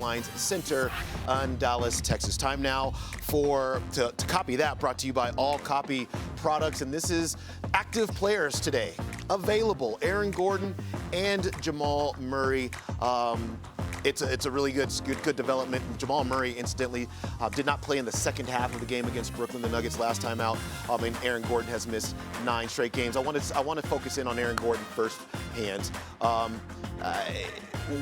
Airlines Center in Dallas, Texas. Time now to copy that, brought to you by All Copy Products. And this is active players today available: Aaron Gordon and Jamal Murray. It's a really good development. Jamal Murray, incidentally, did not play in the second half of the game against Brooklyn, the Nuggets, last time out. And Aaron Gordon has missed 9 straight games. I want to focus in on Aaron Gordon first hand.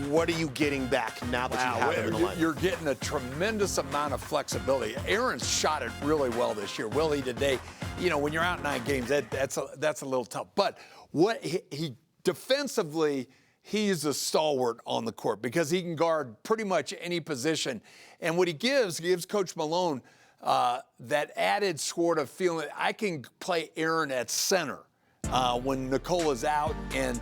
What are you getting back now that you have him in the lineup? You're getting a tremendous amount of flexibility. Aaron's shot it really well this year. Will he today? You know, when you're out 9 games, that's a little tough. But what he defensively, he's a stalwart on the court because he can guard pretty much any position. And what he gives Coach Malone that added sort of feeling. I can play Aaron at center when Nicola's out, and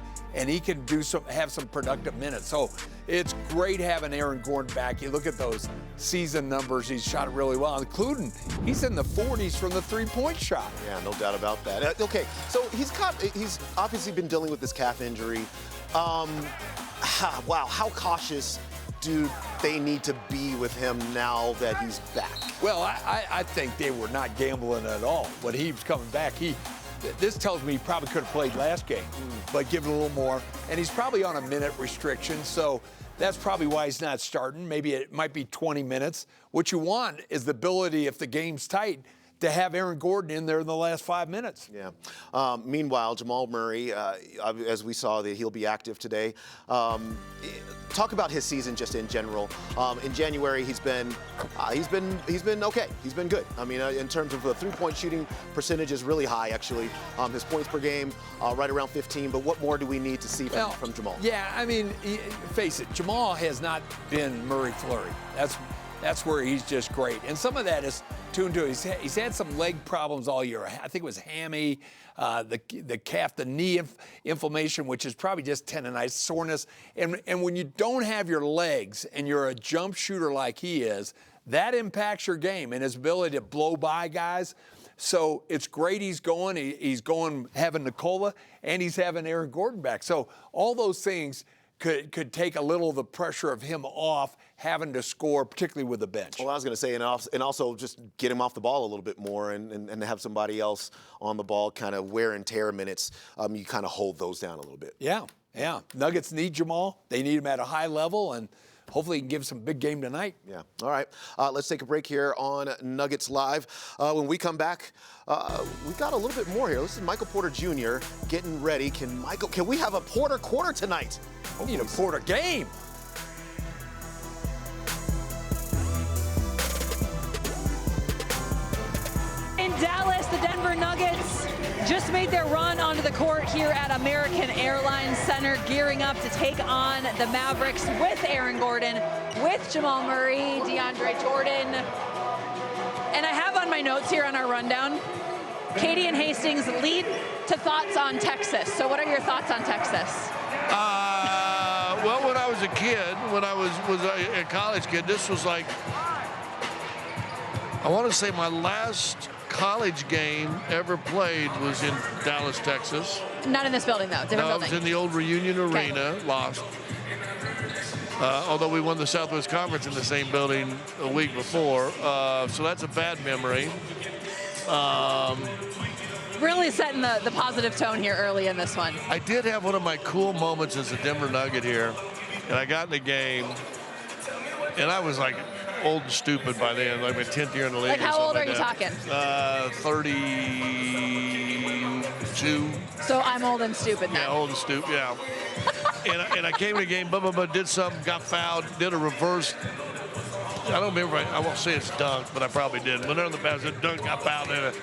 he can have some productive minutes. So it's great having Aaron Gordon back. You look at those season numbers, he's shot it really well, including he's in the 40s from the three-point shot. Yeah, no doubt about that. Okay, so he's obviously been dealing with this calf injury. Wow, how cautious do they need to be with him now that he's back? Well, I think they were not gambling at all. When he was coming back, this tells me he probably could have played last game, but give it a little more. And he's probably on a minute restriction, so that's probably why he's not starting. Maybe it might be 20 minutes. What you want is the ability, if the game's tight, to have Aaron Gordon in there in the last 5 minutes. Yeah. Meanwhile, Jamal Murray, as we saw, that he'll be active today. Talk about his season just in general. In January, he's been okay. He's been good. I mean, in terms of the three-point shooting percentage is really high, actually. His points per game, right around 15. But what more do we need to see from Jamal? Yeah, I mean, face it, Jamal has not been Murray Fleury. That's where he's just great. And some of that is tuned to. He's had some leg problems all year. I think it was hammy, the calf, the knee inflammation, which is probably just tendonitis, soreness. And when you don't have your legs and you're a jump shooter like he is, that impacts your game and his ability to blow by guys. So it's great he's going. He's going having Nicola, and he's having Aaron Gordon back. So all those things could take a little of the pressure of him off having to score, particularly with the bench. Well, I was going to say, and also just get him off the ball a little bit more and have somebody else on the ball, kind of wear and tear minutes. You kind of hold those down a little bit. Yeah. Nuggets need Jamal. They need him at a high level, and hopefully he can give some big game tonight. Yeah. All right. Let's take a break here on Nuggets Live. When we come back, we've got a little bit more here. This is Michael Porter Jr. getting ready. Can we have a Porter quarter tonight? We need a Porter game. In Dallas, the Denver Nuggets just made their run onto the court here at American Airlines Center, gearing up to take on the Mavericks with Aaron Gordon, with Jamal Murray, DeAndre Jordan. And I have on my notes here on our rundown, Katie and Hastings lead to thoughts on Texas. So what are your thoughts on Texas? Well, when I was a kid, when I was a college kid, this was like, I want to say my last college game ever played was in Dallas, Texas. Not in this building, though. Different building. It was in the old Reunion Arena. Lost. Although we won the Southwest Conference in the same building a week before. So that's a bad memory. Really setting the positive tone here early in this one. I did have one of my cool moments as a Denver Nugget here. And I got in the game, and I was like old and stupid by then, like my 10th year in the league. Like how old are you talking? 32. So I'm old and stupid now. Yeah, old and stupid, yeah. and I came in the game, did something, got fouled, did a reverse. I don't remember, I won't say it's dunk, but I probably did. Went under the basket, dunk, got fouled in it.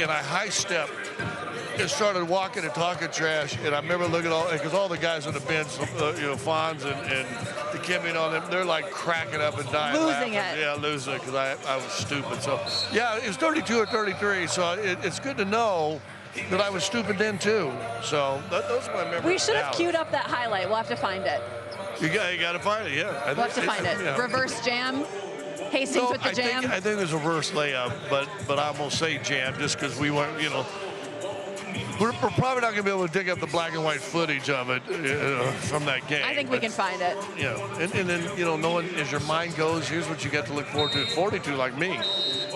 And I high-stepped and started walking and talking trash. And I remember looking because all the guys on the bench, Fonz and the Kimmy and all them, they're like cracking up and dying. Losing laughing. it. Yeah, losing it because I was stupid. So, yeah, it was 32 or 33. So it's good to know that I was stupid then, too. So those are my memories. We should have queued up that highlight. We'll have to find it. You got to find it, yeah. We'll have to find it. Yeah. Reverse jam. Hastings with the jam. I think there's a reverse layup, but I'm going to say jam just because we weren't, we're probably not going to be able to dig up the black and white footage of it from that game. I think we can find it. Yeah, and then, knowing as your mind goes, here's what you got to look forward to. 42, like me,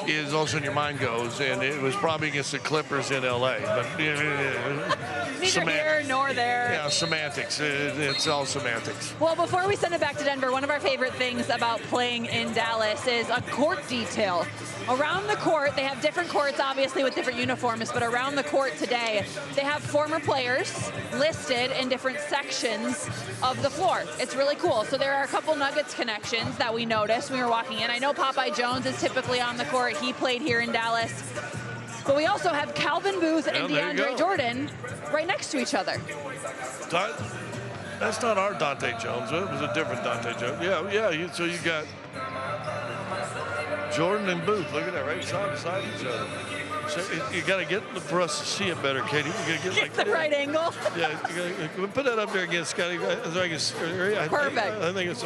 is also in your mind goes, and it was probably against the Clippers in L.A. But neither here nor there. Yeah, semantics. It's all semantics. Well, before we send it back to Denver, one of our favorite things about playing in Dallas is a court detail. Around the court, they have different courts, obviously, with different uniforms, but around the court today, they have former players listed in different sections of the floor. It's really cool. So there are a couple Nuggets connections that we noticed when we were walking in. I know Popeye Jones is typically on the court. He played here in Dallas. But we also have Calvin Booth and DeAndre Jordan right next to each other. That's not our Dante Jones. It was a different Dante Jones. Yeah. So you got Jordan and Booth. Look at that, right beside each other. So you got to get for us to see it better, Katie. You got to get the right angle. Yeah, put that up there again, Scotty. Perfect. I think it's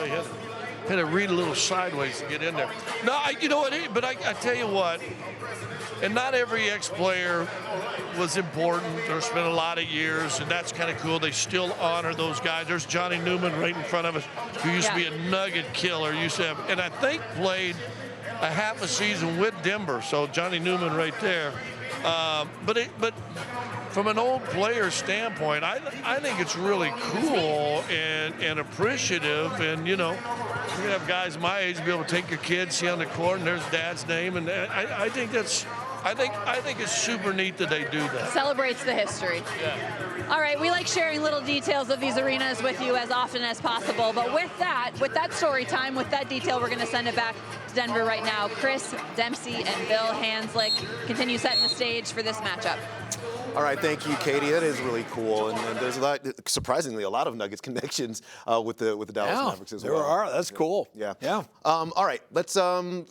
had to read a little sideways to get in there. No, you know what? But I tell you what. And not every ex-player was important or spent a lot of years, and that's kind of cool. They still honor those guys. There's Johnny Newman right in front of us, who used to be a Nugget killer. And I think played a half a season with Denver. So Johnny Newman right there. But from an old player standpoint, I think it's really cool and appreciative. And you have guys my age be able to take your kids, see on the court, and there's Dad's name, and I think that's. I think it's super neat that they do that. Celebrates the history. Yeah. All right, we like sharing little details of these arenas with you as often as possible. But with that story time, with that detail, we're going to send it back to Denver right now. Chris Dempsey and Bill Hanslick continue setting the stage for this matchup. All right, thank you, Katie. That is really cool, and there's surprisingly a lot of Nuggets connections with the Dallas Mavericks as well. There are. That's cool. Yeah. All right, let's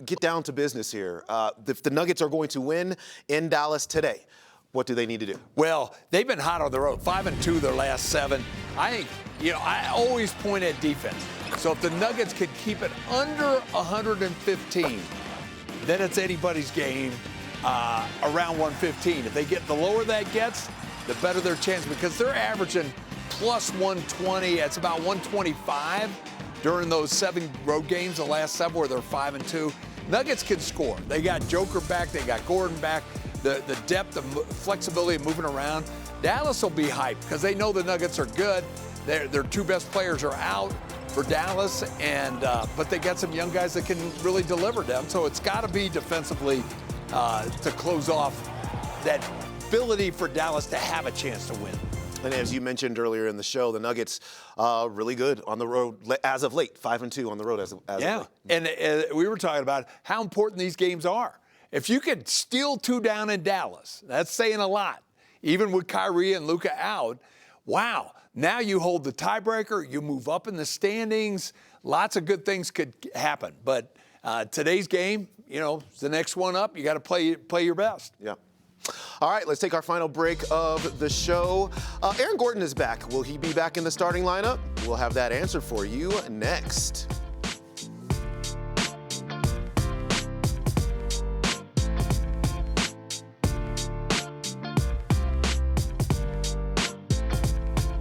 get down to business here. If the Nuggets are going to win in Dallas today, what do they need to do? Well, they've been hot on the road, 5-2 their last 7. I think, I always point at defense. So if the Nuggets could keep it under 115, then it's anybody's game. Around 115. If they get the lower that gets, the better their chance, because they're averaging plus 120. It's about 125 during those 7 road games, the last 7 where they're 5-2. Nuggets can score. They got Joker back. They got Gordon back. The depth, the flexibility of moving around. Dallas will be hyped because they know the Nuggets are good. Their 2 best players are out for Dallas, and but they got some young guys that can really deliver them. So it's got to be defensively to close off that ability for Dallas to have a chance to win. And as you mentioned earlier in the show, the Nuggets really good on the road as of late, 5-2 on the road as of late. And we were talking about how important these games are. If you could steal 2 down in Dallas, that's saying a lot. Even with Kyrie and Luka out, wow. Now you hold the tiebreaker, you move up in the standings. Lots of good things could happen. But today's game, the next one up, you got to play your best. Yeah. All right, let's take our final break of the show. Aaron Gordon is back. Will he be back in the starting lineup? We'll have that answer for you next.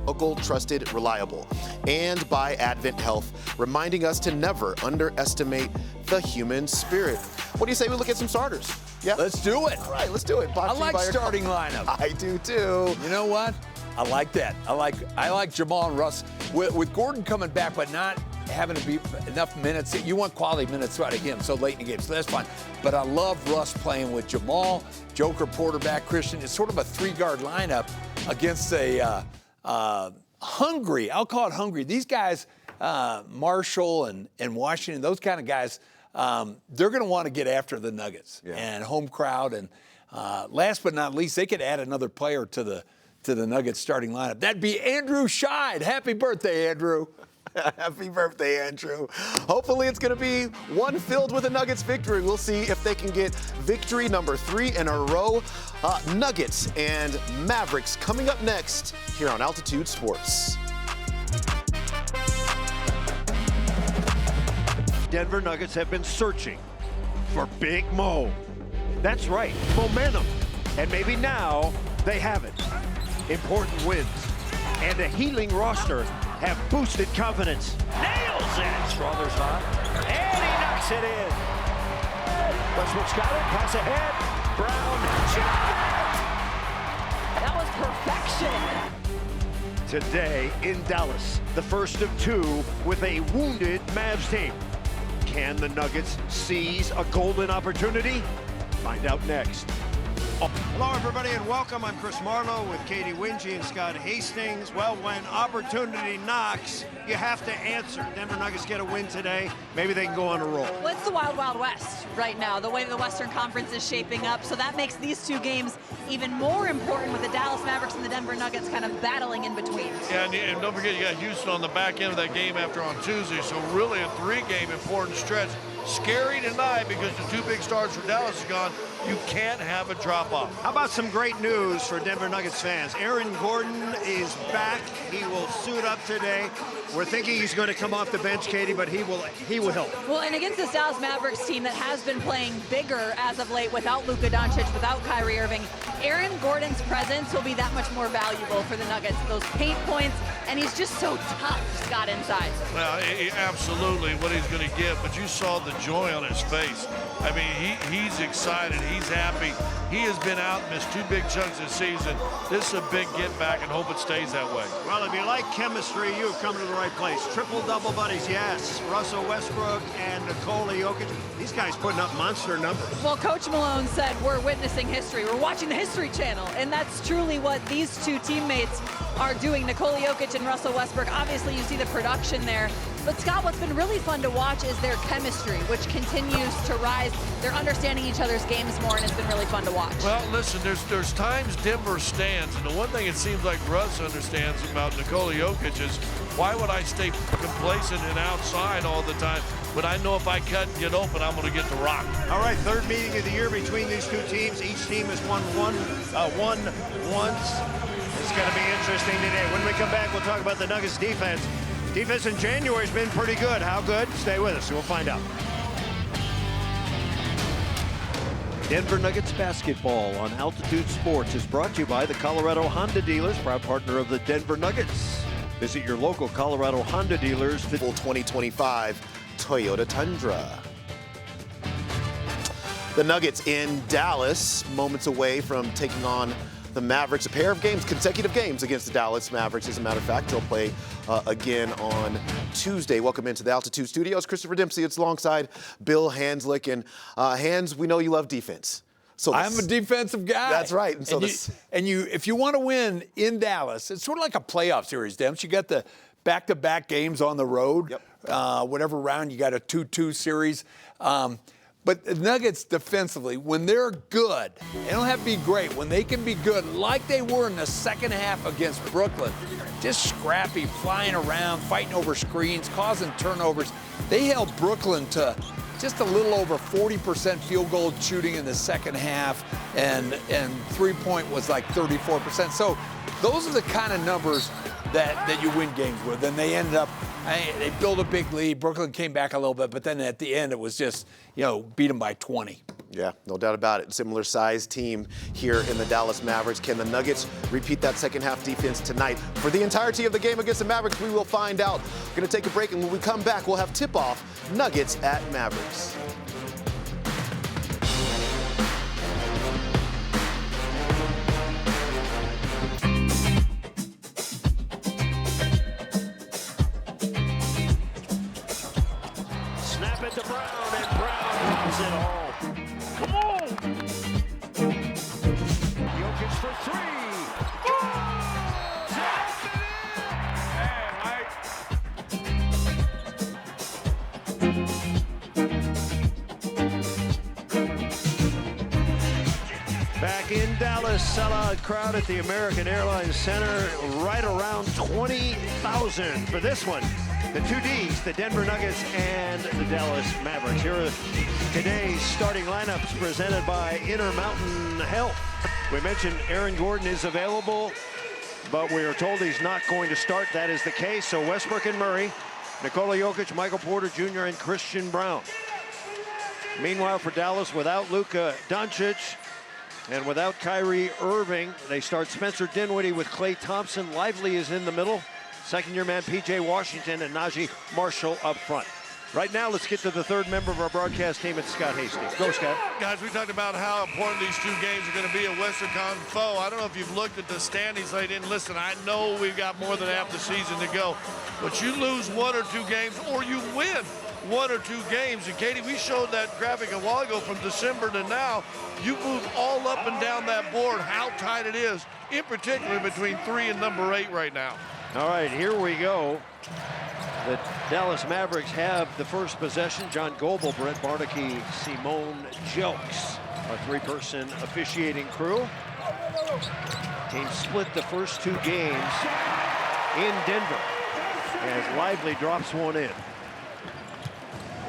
Local, trusted, reliable, and by Advent Health, reminding us to never underestimate the human spirit. What do you say we look at some starters? Yeah, let's do it. All right, let's do it. I like starting lineup. I do too. You know what? I like that. I like Jamal and Russ with Gordon coming back, but not having to be enough minutes. You want quality minutes out of him so late in the game, so that's fine. But I love Russ playing with Jamal, Joker, Porter back, Christian. It's sort of a 3-guard lineup against a hungry. I'll call it hungry. These guys, Marshall and Washington, those kind of guys. They're going to want to get after the Nuggets and home crowd. And last but not least, they could add another player to the Nuggets starting lineup. That'd be Andrew Scheid. Happy birthday, Andrew. Happy birthday, Andrew. Hopefully it's going to be one filled with a Nuggets victory. We'll see if they can get victory number 3 in a row. Nuggets and Mavericks coming up next here on Altitude Sports. Denver Nuggets have been searching for Big Mo. That's right, momentum. And maybe now they have it. important wins and a healing roster have boosted confidence. Nails it! Strother's hot, and he knocks it in. Westbrook's got it, pass ahead, Brown, That was perfection. Today in Dallas, the first of two with a wounded Mavs team. Can the Nuggets seize a golden opportunity? Find out next. Hello, everybody, and welcome. I'm Chris Marlowe with Katie Wingy and Scott Hastings. Well, when opportunity knocks, you have to answer. Denver Nuggets get a win today. Maybe they can go on a roll. Well, it's the Wild Wild West right now, the way the Western Conference is shaping up. So that makes these two games even more important with the Dallas Mavericks and the Denver Nuggets kind of battling in between. Yeah, and don't forget, you got Houston on the back end of that game after on Tuesday, so really a three-game important stretch. Scary tonight because the two big stars for Dallas is gone. You can't have a drop-off. How about some great news for Denver Nuggets fans? Aaron Gordon is back. He will suit up today. We're thinking he's going to come off the bench, Katie, but he will help. Well, and against this Dallas Mavericks team that has been playing bigger as of late without Luka Doncic, without Kyrie Irving, Aaron Gordon's presence will be that much more valuable for the Nuggets. Those paint points, and he's just so tough, Scott, inside. Well, absolutely what he's going to give, but you saw the joy on his face. I mean, he's excited. He's happy. He has been out and missed two big chunks this season. This is a big get back, and hope it stays that way. Well, if you like chemistry, you have come to the right place. Triple-double buddies, yes. Russell Westbrook and Nikola Jokic. These guys putting up monster numbers. Well, Coach Malone said we're witnessing history. We're watching the History Channel, and that's truly what these two teammates are doing. Nikola Jokic and Russell Westbrook. Obviously, you see the production there. But, Scott, what's been really fun to watch is their chemistry, which continues to rise. They're understanding each other's games more, and it's been really fun to watch. Well, listen, there's times Denver stands, and the one thing it seems like Russ understands about Nikola Jokic is why would I stay complacent and outside all the time when I know if I cut and get open, I'm going to get the rock. All right, third meeting of the year between these two teams. Each team has won once. It's going to be interesting today. When we come back, we'll talk about the Nuggets defense. Defense in January has been pretty good. How good? Stay with us. We'll find out. Denver Nuggets basketball on Altitude Sports is brought to you by the Colorado Honda dealers, proud partner of the Denver Nuggets. Visit your local Colorado Honda dealers. Full 2025 Toyota Tundra. The Nuggets in Dallas, moments away from taking on the Mavericks. A pair of games, consecutive games against the Dallas Mavericks. As a matter of fact, they'll play again on Tuesday. Welcome into the Altitude Studios. Christopher Dempsey, it's alongside Bill Hanslick. And Hans, we know you love defense. So I'm a defensive guy. That's right. And if you want to win in Dallas, it's sort of like a playoff series, Demps. You got the back-to-back games on the road. Yep. Whatever round, you got a 2-2 series. But the Nuggets defensively, when they're good, they don't have to be great. When they can be good, like they were in the second half against Brooklyn, just scrappy, flying around, fighting over screens, causing turnovers. They held Brooklyn to just a little over 40% field goal shooting in the second half, and three-point was like 34%. So those are the kind of numbers that you win games with. And they ended up, they built a big lead. Brooklyn came back a little bit, but then at the end it was just, beat them by 20. Yeah, no doubt about it. Similar size team here in the Dallas Mavericks. Can the Nuggets repeat that second half defense tonight? For the entirety of the game against the Mavericks, we will find out. We're going to take a break, and when we come back, we'll have tip-off Nuggets at Mavericks. snap it to Brown, and Brown drops it home. Come on! Jokic for three. Back in Dallas, sellout crowd at the American Airlines Center, right around 20,000 for this one. The two Ds, the Denver Nuggets and the Dallas Mavericks. Here are today's starting lineups presented by Intermountain Health. We mentioned Aaron Gordon is available, but we are told he's not going to start. That is the case. So Westbrook and Murray, Nikola Jokic, Michael Porter Jr., and Christian Brown. Meanwhile, for Dallas, without Luka Doncic, And without Kyrie Irving, they start Spencer Dinwiddie with Klay Thompson. Lively is in the middle. Second-year man P.J. Washington and Najee Marshall up front. Right now, let's get to the third member of our broadcast team. It's Scott Hastings. Go, Scott. Guys, we talked about how important these two games are going to be a Western Conference foe. I don't know if you've looked at the standings lately. And listen, I know we've got more than half the season to go. But you lose one or two games, or you win one or two games. And Katie, we showed that graphic a while ago from December to now. You move all up and down that board, how tight it is, in particular between 3 and number 8 right now. All right, here we go. The Dallas Mavericks have the first possession. John Goebel, Brett Barnaky, Simone Jelks, our three-person officiating crew. Team split the first 2 games in Denver as Lively drops one in.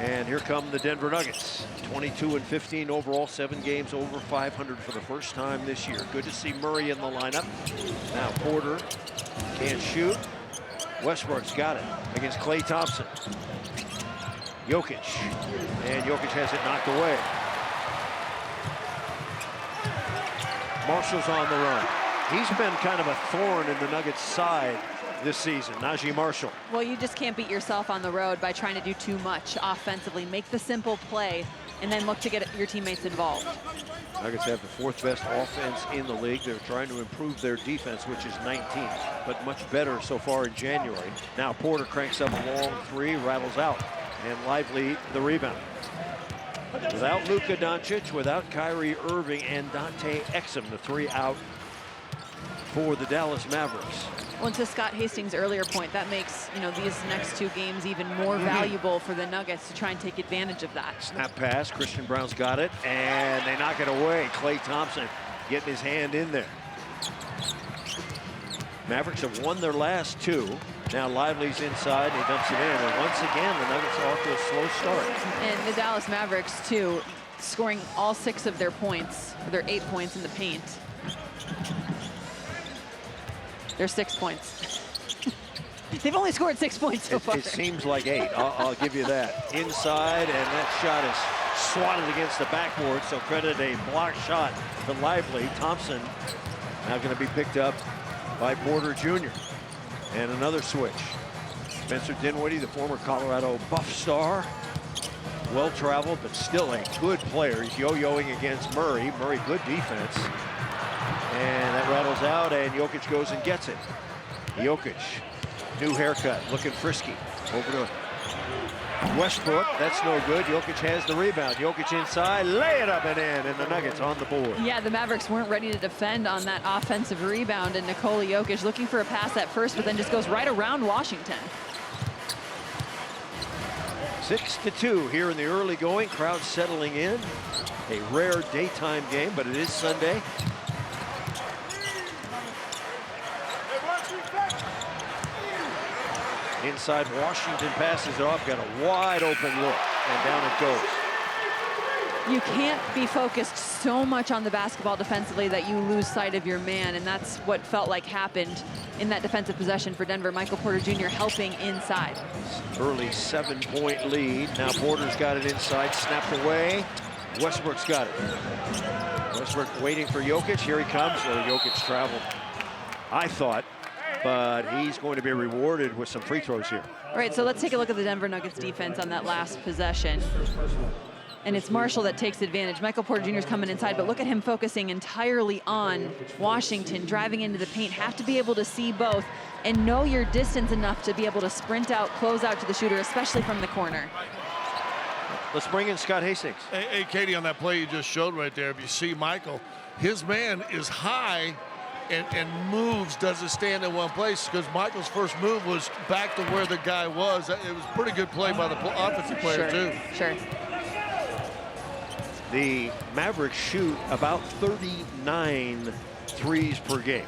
And here come the Denver Nuggets. 22-15 overall, 7 games over 500 for the first time this year. Good to see Murray in the lineup. Now Porter can't shoot. Westbrook's got it against Klay Thompson. Jokic, and Jokic has it knocked away. Marshall's on the run. He's been kind of a thorn in the Nuggets' side this season, Najee Marshall. Well, you just can't beat yourself on the road by trying to do too much offensively. Make the simple play and then look to get your teammates involved. Nuggets have the 4th best offense in the league. They're trying to improve their defense, which is 19th, but much better so far in January. Now Porter cranks up a long 3, rattles out, and Lively the rebound. Without Luka Doncic, without Kyrie Irving, and Dante Exum, the 3 out for the Dallas Mavericks. Well, to Scott Hastings' earlier point, that makes, these next 2 games even more valuable for the Nuggets to try and take advantage of that. Snap pass, Christian Brown's got it, and they knock it away. Klay Thompson getting his hand in there. Mavericks have won their last 2. Now Lively's inside, and he dumps it in, and once again, the Nuggets are off to a slow start. And the Dallas Mavericks, too, scoring all 6 of their points, or their 8 points in the paint. There's 6 points. They've only scored 6 points so far. It seems like 8. I'll give you that. Inside, and that shot is swatted against the backboard, so credit a block shot to Lively. Thompson now going to be picked up by Porter Jr. And another switch. Spencer Dinwiddie, the former Colorado Buff star. Well-traveled, but still a good player. He's yo-yoing against Murray. Murray, good defense. And that rattles out, and Jokic goes and gets it. Jokic, new haircut, looking frisky. Over to Westbrook, that's no good. Jokic has the rebound. Jokic inside, lay it up and in, and the Nuggets on the board. Yeah, the Mavericks weren't ready to defend on that offensive rebound, and Nikola Jokic looking for a pass at first, but then just goes right around Washington. 6-2 here in the early going. Crowd settling in. A rare daytime game, but it is Sunday. Inside, Washington passes it off, got a wide open look, and down it goes. You can't be focused so much on the basketball defensively that you lose sight of your man, and that's what felt like happened in that defensive possession for Denver. Michael Porter Jr. helping inside. Early 7-point lead. Now Porter's got it inside, snapped away. Westbrook's got it. Westbrook waiting for Jokic. Here he comes. Jokic traveled, I thought, but he's going to be rewarded with some free throws here. All right, so let's take a look at the Denver Nuggets defense on that last possession. And it's Marshall that takes advantage. Michael Porter Jr. is coming inside, but look at him focusing entirely on Washington, driving into the paint. Have to be able to see both and know your distance enough to be able to sprint out, close out to the shooter, especially from the corner. Let's bring in Scott Hastings. Hey, Katie, on that play you just showed right there, if you see Michael, his man is high and moves, doesn't stand in one place, because Michael's first move was back to where the guy was. It was a pretty good play by the offensive player, too. Sure. The Mavericks shoot about 39 threes per game,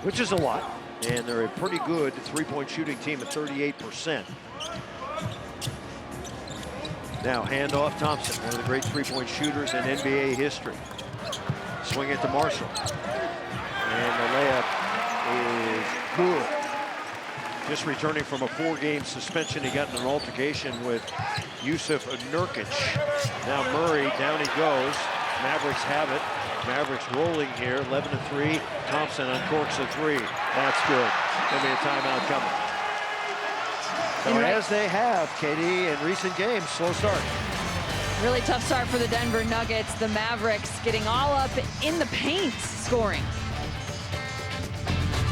which is a lot. And they're a pretty good three-point shooting team at 38%. Now, handoff Thompson, one of the great three-point shooters in NBA history. Swing it to Marshall. And the layup is good. Just returning from a 4-game suspension, he got in an altercation with Yusuf Nurkic. Now Murray, down he goes. Mavericks have it. Mavericks rolling here, 11-3. Thompson uncorks a three. That's good. There'll be a timeout coming. So as they have, Katie, in recent games, slow start. Really tough start for the Denver Nuggets. The Mavericks getting all up in the paint, scoring.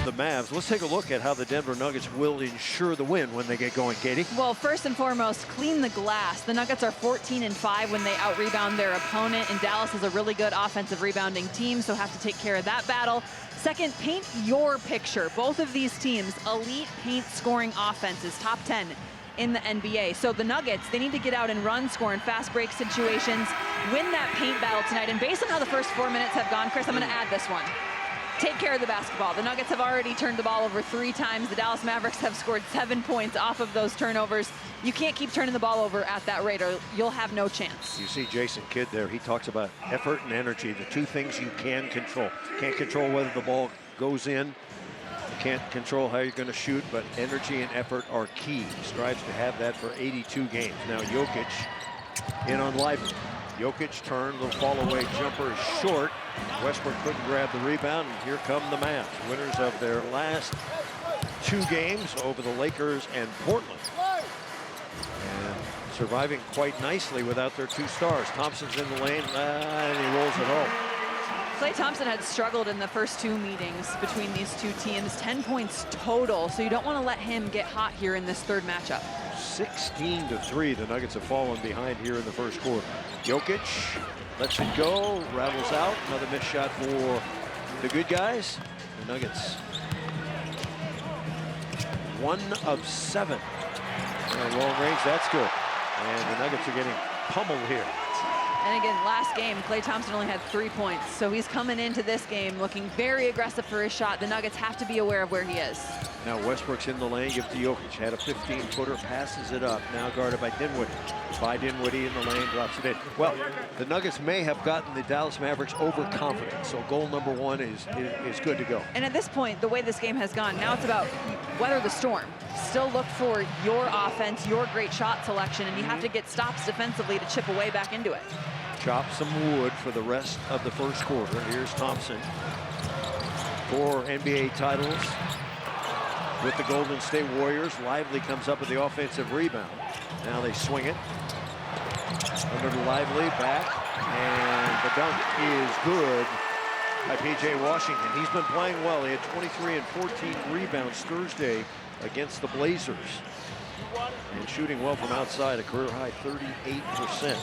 The Mavs. Let's take a look at how the Denver Nuggets will ensure the win when they get going, Katie. Well, first and foremost, clean the glass. The Nuggets are 14-5 when they out-rebound their opponent, and Dallas is a really good offensive rebounding team, so have to take care of that battle. Second, paint your picture. Both of these teams, elite paint scoring offenses, top 10 in the NBA. So the Nuggets, they need to get out and run, score in fast break situations, win that paint battle tonight. And based on how the first 4 minutes have gone, Chris, I'm going to add this one. Take care of the basketball. The Nuggets have already turned the ball over 3 times. The Dallas Mavericks have scored 7 points off of those turnovers. You can't keep turning the ball over at that rate or you'll have no chance. You see Jason Kidd there. He talks about effort and energy, the 2 things you can control. Can't control whether the ball goes in. You can't control how you're going to shoot, but energy and effort are key. He strives to have that for 82 games. Now Jokic in on Lively. Jokic turn, little fall away jumper is short. Westbrook couldn't grab the rebound, and here come the Mavs, winners of their last 2 games over the Lakers and Portland. And surviving quite nicely without their 2 stars. Thompson's in the lane, and he rolls it home. Klay Thompson had struggled in the first 2 meetings between these 2 teams, 10 points total, so you don't want to let him get hot here in this 3rd matchup. 16-3, the Nuggets have fallen behind here in the first quarter. Jokic lets it go, rattles out, another missed shot for the good guys. The Nuggets 1 of 7. Long range, that's good. And the Nuggets are getting pummeled here. And again, last game, Klay Thompson only had 3 points. So he's coming into this game looking very aggressive for his shot. The Nuggets have to be aware of where he is. Now Westbrook's in the lane, gives to Jokic. Had a 15-footer, passes it up. Now guarded by Dinwiddie. By Dinwiddie in the lane, drops it in. Well, the Nuggets may have gotten the Dallas Mavericks overconfident. So goal number 1 is good to go. And at this point, the way this game has gone, now it's about weather the storm. Still look for your offense, your great shot selection, and you have to get stops defensively to chip away back into it. Chop some wood for the rest of the first quarter. Here's Thompson. 4 NBA titles with the Golden State Warriors. Lively comes up with the offensive rebound. Now they swing it. Under to Lively, back, and the dunk is good by P.J. Washington. He's been playing well. He had 23 and 14 rebounds Thursday against the Blazers. And shooting well from outside, a career high 38%.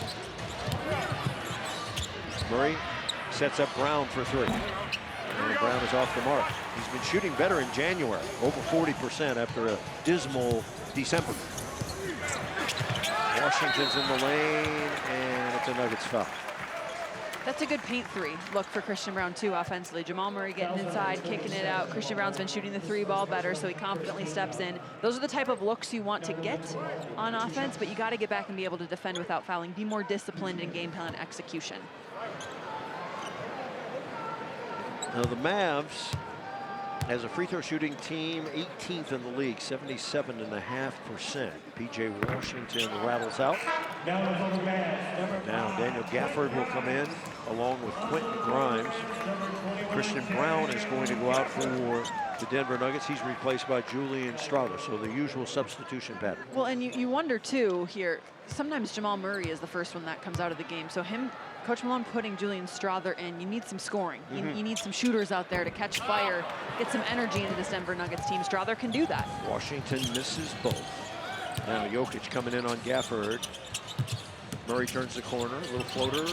Murray sets up Brown for 3. And Brown is off the mark. He's been shooting better in January, over 40% after a dismal December. Washington's in the lane, and it's a Nuggets foul. That's a good paint 3 look for Christian Brown too offensively. Jamal Murray getting inside, kicking it out. Christian Brown's been shooting the 3 ball better, so he confidently steps in. Those are the type of looks you want to get on offense, but you got to get back and be able to defend without fouling. Be more disciplined in game plan execution. Now the Mavs, as a free throw shooting team, 18th in the league, 77.5%. P.J. Washington rattles out. Now Daniel Gafford will come in along with Quentin Grimes. Christian Brown is going to go out for the Denver Nuggets. He's replaced by Julian Strawther, so the usual substitution pattern. Well, and you wonder too here, sometimes Jamal Murray is the first one that comes out of the game. So Coach Malone putting Julian Strawther in, you need some scoring. You need some shooters out there to catch fire, get some energy into this Denver Nuggets team. Strawther can do that. Washington misses both. Now Jokic coming in on Gafford. Murray turns the corner, a little floater,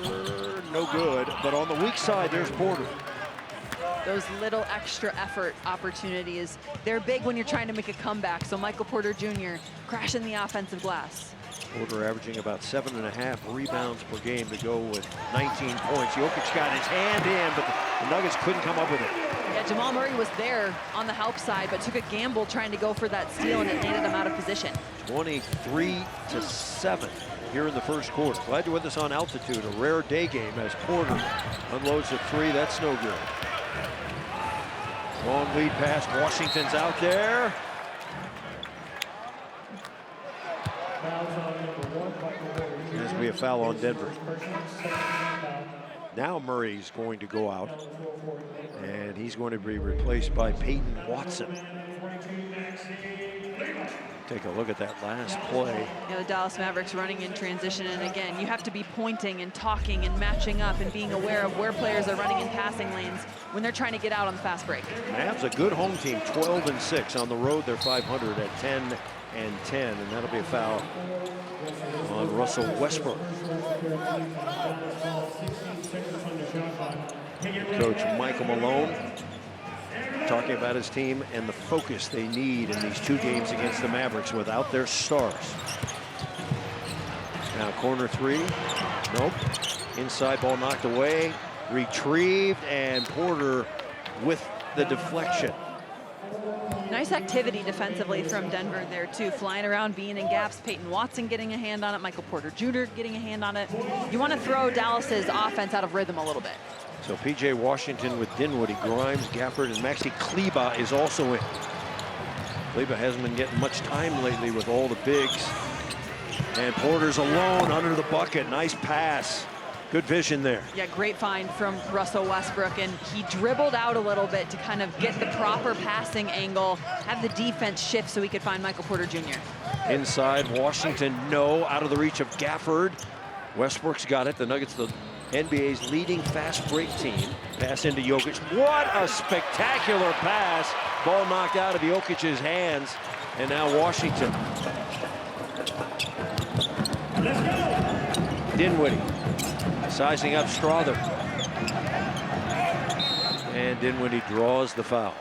no good. But on the weak side, there's Porter. Those little extra effort opportunities, they're big when you're trying to make a comeback. So Michael Porter Jr. crashing the offensive glass. Porter averaging about 7.5 rebounds per game to go with 19 points. Jokic got his hand in, but the Nuggets couldn't come up with it. Yeah, Jamal Murray was there on the help side, but took a gamble trying to go for that steal, and it landed him out of position. 23-7 here in the first quarter. Glad you're with us on altitude. A rare day game as Porter unloads a 3. That's no good. Long lead pass. Washington's out there. There's be a foul on Denver. Now Murray's going to go out, and he's going to be replaced by Peyton Watson. Take a look at that last play. You know, the Dallas Mavericks running in transition, and again, you have to be pointing and talking and matching up and being aware of where players are running in passing lanes when they're trying to get out on the fast break. Mavs a good home team, 12-6. On the road, they're 500 at 10-10, and that'll be a foul on Russell Westbrook. Coach Michael Malone talking about his team and the focus they need in these 2 games against the Mavericks without their stars. Now corner 3, nope. Inside ball knocked away, retrieved, and Porter with the deflection. Nice activity defensively from Denver there too, flying around, being in gaps. Peyton Watson getting a hand on it, Michael Porter Jr. getting a hand on it. You want to throw Dallas's offense out of rhythm a little bit. So P.J. Washington with Dinwiddie, Grimes, Gafford, and Maxi Kleber is also in. Kleber hasn't been getting much time lately with all the bigs. And Porter's alone under the bucket. Nice pass. Good vision there. Yeah, great find from Russell Westbrook, and he dribbled out a little bit to kind of get the proper passing angle, have the defense shift so he could find Michael Porter Jr. Inside, Washington, no, out of the reach of Gafford. Westbrook's got it. The Nuggets, the NBA's leading fast break team. Pass into Jokic. What a spectacular pass. Ball knocked out of Jokic's hands, and now Washington. Dinwiddie. Sizing up Strother. And Dinwiddie draws the foul.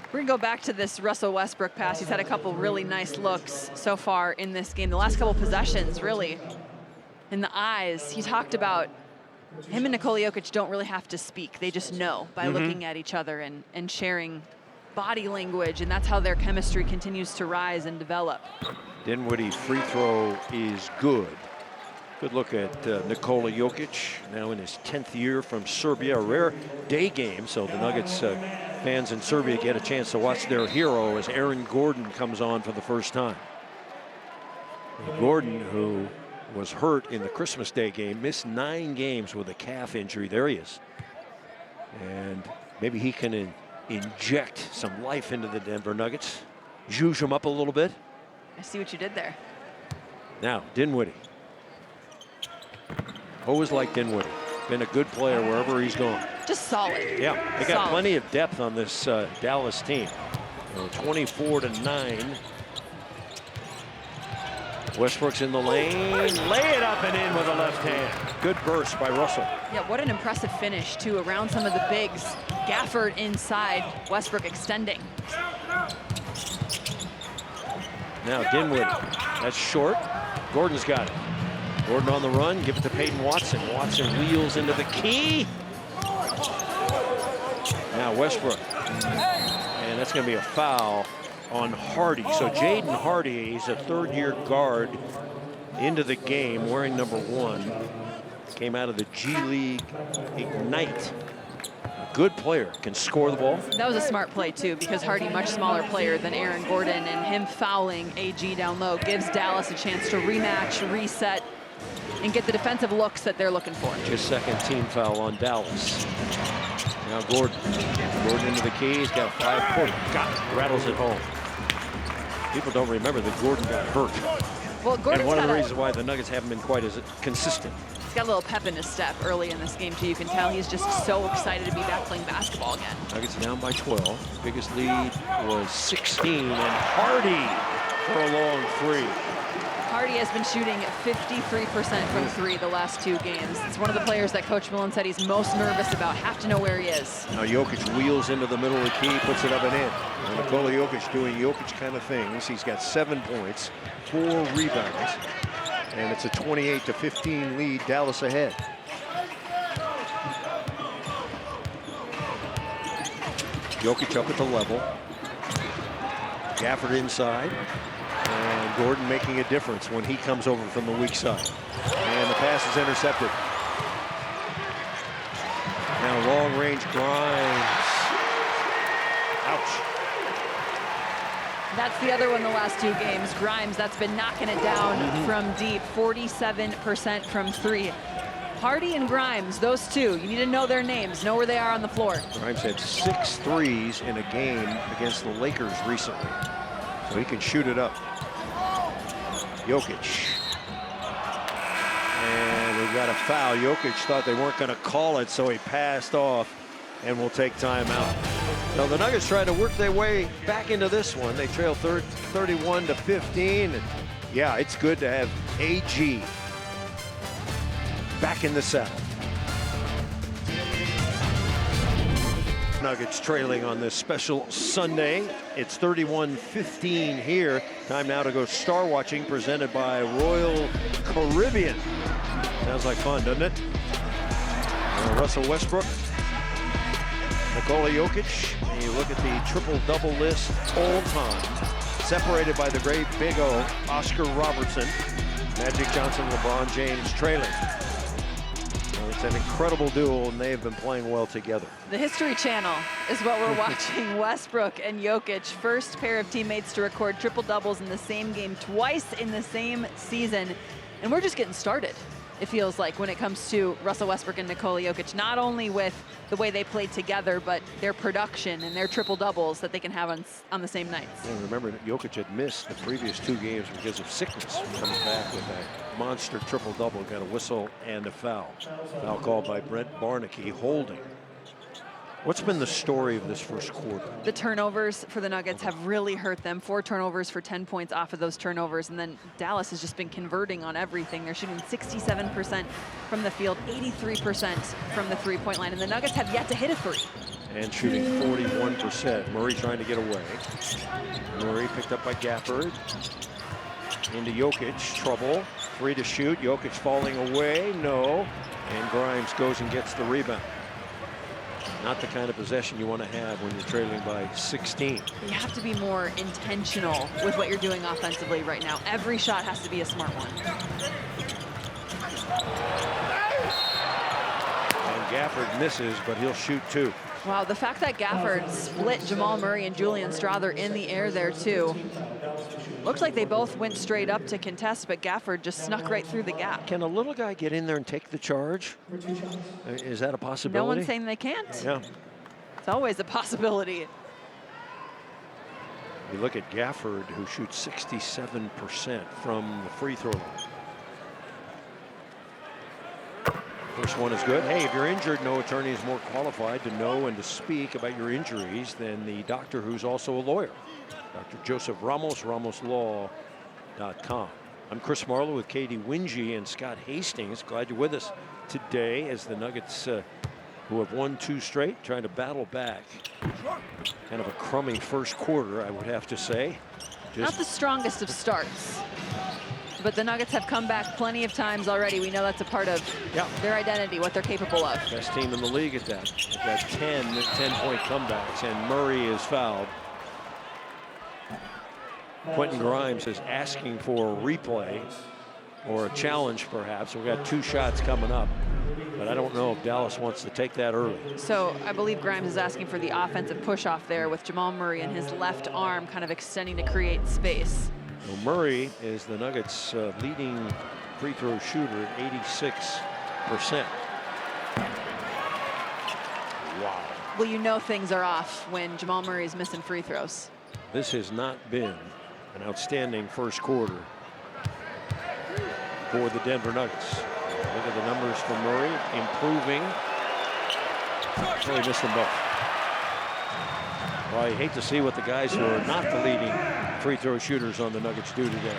We're going to go back to this Russell Westbrook pass. He's had a couple really nice looks so far in this game. The last couple possessions, really, in the eyes. He talked about him and Nikola Jokic don't really have to speak. They just know by looking at each other and sharing body language, and that's how their chemistry continues to rise and develop. Dinwiddie free throw is good. Good look at Nikola Jokic, now in his 10th year from Serbia. A rare day game, so the Nuggets fans in Serbia get a chance to watch their hero as Aaron Gordon comes on for the first time. Gordon, who was hurt in the Christmas Day game, missed 9 games with a calf injury. There he is. And maybe he can inject some life into the Denver Nuggets, zhuzh them up a little bit. I see what you did there. Now, Dinwiddie. Always like Dinwiddie. Been a good player wherever he's gone. Just solid. Yeah, they got plenty of depth on this Dallas team. 24-9. Westbrook's in the lane. Lay it up and in with a left hand. Good burst by Russell. Yeah, what an impressive finish, too, around some of the bigs. Gafford inside, Westbrook extending. Now Dinwiddie. That's short. Gordon's got it. Gordon on the run, give it to Peyton Watson. Watson wheels into the key. Now Westbrook. And that's going to be a foul on Hardy. So Jaden Hardy, he's a 3rd-year guard into the game, wearing number 1. Came out of the G League Ignite. A good player, can score the ball. That was a smart play, too, because Hardy, much smaller player than Aaron Gordon, and him fouling AG down low gives Dallas a chance to rematch, reset, and get the defensive looks that they're looking for. His 2nd team foul on Dallas. Now Gordon. Gordon into the key. He's got a 5-point. Rattles it home. People don't remember that Gordon got hurt. Well, Gordon's and one of the reasons why the Nuggets haven't been quite as consistent. He's got a little pep in his step early in this game, too. You can tell he's just so excited to be back playing basketball again. Nuggets down by 12. Biggest lead was 16. And Hardy for a long 3. Hardy has been shooting 53% from 3 the last 2 games. It's one of the players that Coach Malone said he's most nervous about. Have to know where he is. Now Jokic wheels into the middle of the key, puts it up and in. And Nikola Jokic doing Jokic kind of things. He's got 7 points, 4 rebounds, and it's a 28-15 lead. Dallas ahead. Jokic up at the level. Gafford inside. And Gordon making a difference when he comes over from the weak side. And the pass is intercepted. Now long range Grimes. Ouch. That's the other one the last 2 games. Grimes, that's been knocking it down from deep. 47% from 3. Hardy and Grimes, those two, you need to know their names, know where they are on the floor. Grimes had 6 threes in a game against the Lakers recently, so he can shoot it up. Jokic. And we got a foul. Jokic thought they weren't going to call it, so he passed off and will take time out. So the Nuggets try to work their way back into this one. They trail 31-15. And yeah, it's good to have AG back in the saddle. Nuggets trailing on this special Sunday. It's 31-15 here. Time now to go star watching, presented by Royal Caribbean. Sounds like fun, doesn't it? Russell Westbrook, Nikola Jokic. And you look at the triple-double list all time, separated by the great Big O, Oscar Robertson, Magic Johnson, LeBron James trailing. It's an incredible duel, and they have been playing well together. The History Channel is what we're watching. Westbrook and Jokic, first pair of teammates to record triple doubles in the same game twice in the same season. And we're just getting started, it feels like, when it comes to Russell Westbrook and Nikola Jokic, not only with the way they played together, but their production and their triple doubles that they can have on the same nights. And remember that Jokic had missed the previous 2 games because of sickness. Comes back with that monster triple double, got a whistle and a foul. Foul called by Brent Barnaky, holding. What's been the story of this first quarter? The turnovers for the Nuggets have really hurt them. 4 turnovers for 10 points off of those turnovers. And then Dallas has just been converting on everything. They're shooting 67% from the field, 83% from the three-point line. And the Nuggets have yet to hit a 3. And shooting 41%. Murray trying to get away. Murray picked up by Gafford. Into Jokic, trouble. 3 to shoot. Jokic falling away, no. And Grimes goes and gets the rebound. Not the kind of possession you want to have when you're trailing by 16. You have to be more intentional with what you're doing offensively right now. Every shot has to be a smart one. And Gafford misses, but he'll shoot 2. Wow, the fact that Gafford split Jamal Murray and Julian Strawther in the air there too. Looks like they both went straight up to contest, but Gafford just snuck right through the gap. Can a little guy get in there and take the charge? Is that a possibility? No one's saying they can't. Yeah. It's always a possibility. You look at Gafford, who shoots 67% from the free throw line. First one is good. Hey, if you're injured, no attorney is more qualified to know and to speak about your injuries than the doctor who's also a lawyer. Dr. Joseph Ramos, RamosLaw.com. I'm Chris Marlowe with Katie Wingy and Scott Hastings. Glad you're with us today as the Nuggets, who have won 2 straight, trying to battle back. Kind of a crummy first quarter, I would have to say. Not the strongest of starts, but the Nuggets have come back plenty of times already. We know that's a part of their identity, what they're capable of. Best team in the league at that. They've got 10-point comebacks, and Murray is fouled. Quentin Grimes is asking for a replay or a challenge, perhaps. We've got 2 shots coming up, but I don't know if Dallas wants to take that early. So I believe Grimes is asking for the offensive push-off there with Jamal Murray and his left arm kind of extending to create space. Well, Murray is the Nuggets' leading free throw shooter at 86%. Wow. Well, you know things are off when Jamal Murray is missing free throws. This has not been an outstanding first quarter for the Denver Nuggets. Look at the numbers for Murray, improving. Really missed them both. Well, I hate to see what the guys who are not the leading free throw shooters on the Nuggets do today.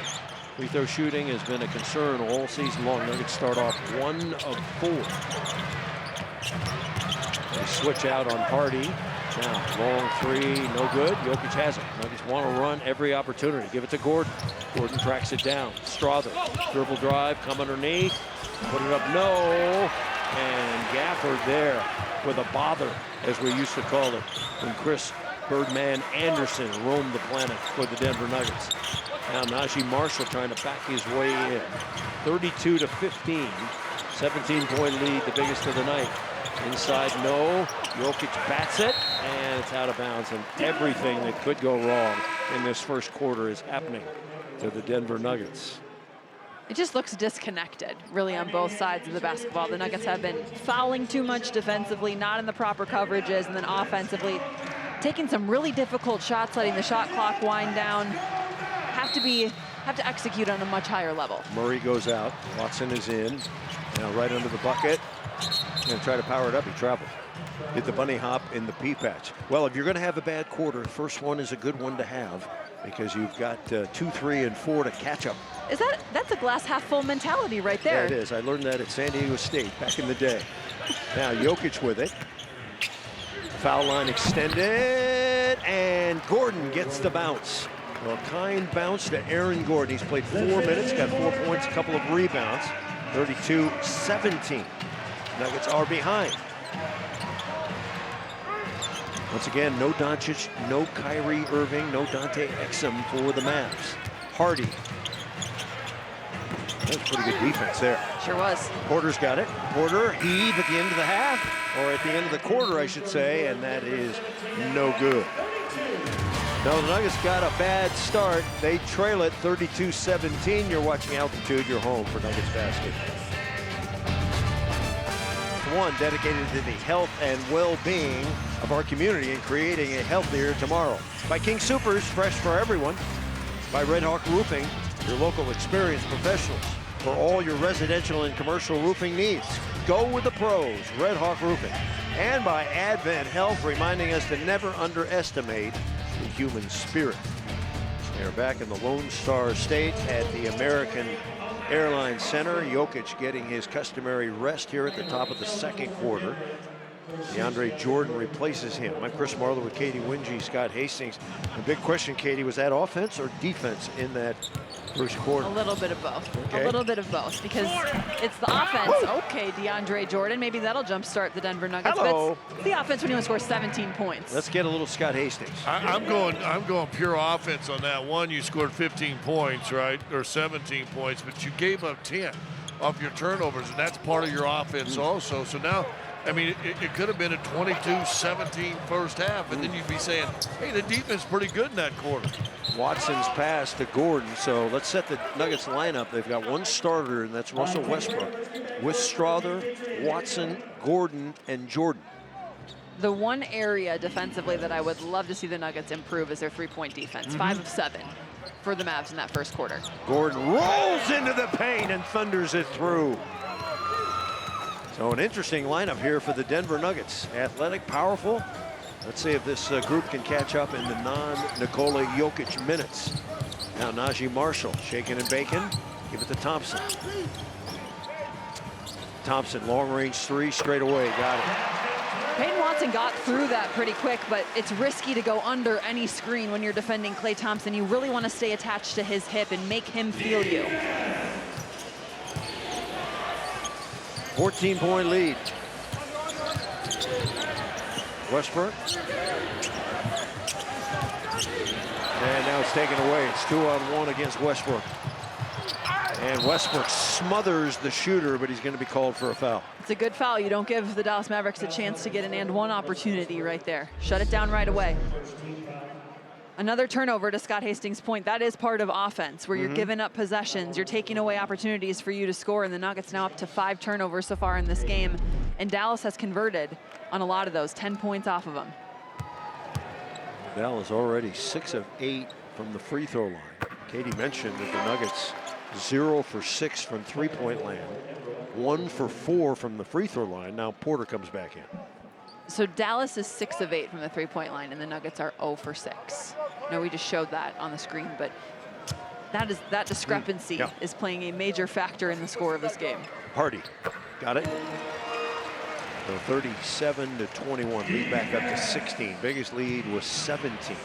Free throw shooting has been a concern all season long. Nuggets start off 1 of 4. They switch out on Hardy. Now, long 3, no good. Jokic has it. Nuggets want to run every opportunity. Give it to Gordon. Gordon tracks it down. Strawther, dribble drive, come underneath. Put it up, no. And Gafford there with a bother, as we used to call it, when Chris Birdman Anderson roamed the planet for the Denver Nuggets. Now Najee Marshall trying to back his way in. 32-15. 17-point lead, the biggest of the night. Inside, no. Jokic bats it, and it's out of bounds. And everything that could go wrong in this first quarter is happening to the Denver Nuggets. It just looks disconnected, really, on both sides of the basketball. The Nuggets have been fouling too much defensively, not in the proper coverages, and then offensively, taking some really difficult shots, letting the shot clock wind down. Have to execute on a much higher level. Murray goes out. Watson is in. Now right under the bucket. Gonna try to power it up. He traveled. Did the bunny hop in the pea patch. Well, if you're going to have a bad quarter, first one is a good one to have because you've got 2, 3, and 4 to catch up. That's a glass half full mentality right there. Yeah, it is. I learned that at San Diego State back in the day. Now Jokic with it. Foul line extended, and Gordon gets the bounce. Well, kind bounce to Aaron Gordon. He's played 4 minutes, got 4 points, a couple of rebounds. 32-17. Nuggets are behind. Once again, no Doncic, no Kyrie Irving, no Dante Exum for the Mavs. Hardy. That was pretty good defense there. Sure was. Porter's got it. Porter heave at the end of the half, or at the end of the quarter, I should say, and that is no good. No, the Nuggets got a bad start. They trail it 32-17. You're watching Altitude, your home for Nuggets Basket. One dedicated to the health and well-being of our community and creating a healthier tomorrow. By King Soopers, fresh for everyone. By Red Hawk Roofing, your local experienced professionals for all your residential and commercial roofing needs. Go with the pros, Red Hawk Roofing. And by Advent Health, reminding us to never underestimate the human spirit. They're back in the Lone Star State at the American Airlines Center. Jokic getting his customary rest here at the top of the second quarter. DeAndre Jordan replaces him. I'm Chris Marlowe with Katie Winge, Scott Hastings. The big question, Katie, was that offense or defense in that first quarter? A little bit of both. Okay. A little bit of both because it's the offense. Okay, DeAndre Jordan. Maybe that'll jumpstart the Denver Nuggets. Hello. But it's the offense when you want to score 17 points. Let's get a little Scott Hastings. I'm going pure offense on that one. You scored 15 points, right, or 17 points, but you gave up 10 off your turnovers, and that's part of your offense also. So now, I mean, it could have been a 22-17 first half, and then you'd be saying, hey, the defense is pretty good in that quarter. Watson's pass to Gordon. So let's set the Nuggets lineup. They've got one starter, and that's Russell Westbrook. With Strother, Watson, Gordon, and Jordan. The one area defensively that I would love to see the Nuggets improve is their three-point defense. 5 of 7 for the Mavs in that first quarter. Gordon rolls into the paint and thunders it through. So an interesting lineup here for the Denver Nuggets. Athletic, powerful. Let's see if this group can catch up in the non-Nikola Jokic minutes. Now Najee Marshall shaking and baking. Give it to Thompson. Thompson, long-range three, straight away, got it. Peyton Watson got through that pretty quick, but it's risky to go under any screen when you're defending Klay Thompson. You really want to stay attached to his hip and make him feel you. 14-point lead. Westbrook. And now it's taken away. It's 2-on-1 against Westbrook. And Westbrook smothers the shooter, but he's going to be called for a foul. It's a good foul. You don't give the Dallas Mavericks a chance to get an and one opportunity right there. Shut it down right away. Another turnover, to Scott Hastings' point. That is part of offense, where you're giving up possessions. You're taking away opportunities for you to score, and the Nuggets now up to 5 turnovers so far in this game. And Dallas has converted on a lot of those, 10 points off of them. Dallas already 6 of 8 from the free throw line. Katie mentioned that the Nuggets 0 for 6 from three-point land, 1 for 4 from the free throw line. Now Porter comes back in. So Dallas is 6 of 8 from the three-point line, and the Nuggets are 0 for 6. No, we just showed that on the screen, but that discrepancy is playing a major factor in the score of this game. Hardy got it. So 37-21, lead back up to 16. Biggest lead was 17.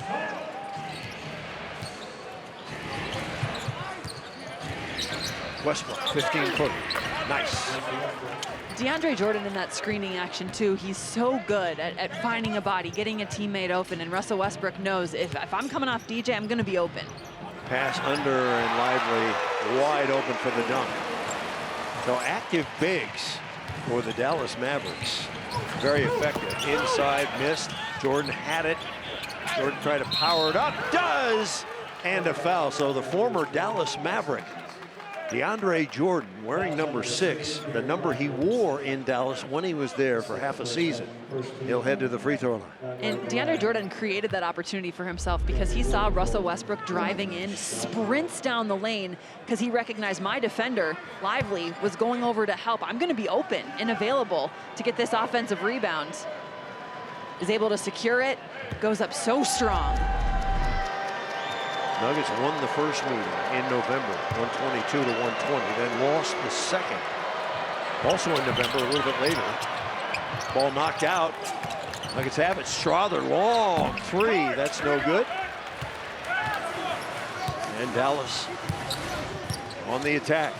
Westbrook, 15-footer. Nice. DeAndre Jordan in that screening action too, he's so good at finding a body, getting a teammate open, and Russell Westbrook knows if I'm coming off DJ, I'm gonna be open. Pass under and Lively wide open for the dunk. So active bigs for the Dallas Mavericks. Very effective. Inside, missed. Jordan had it. Jordan tried to power it up. Does! And a foul. So the former Dallas Maverick DeAndre Jordan wearing number 6, the number he wore in Dallas when he was there for half a season. He'll head to the free throw line. And DeAndre Jordan created that opportunity for himself because he saw Russell Westbrook driving in, sprints down the lane because he recognized my defender, Lively, was going over to help. I'm going to be open and available to get this offensive rebound. Is able to secure it, goes up so strong. Nuggets won the first meeting in November, 122 to 120, then lost the second. Also in November, a little bit later. Ball knocked out. Nuggets have it. Strother, long three. That's no good. And Dallas on the attack.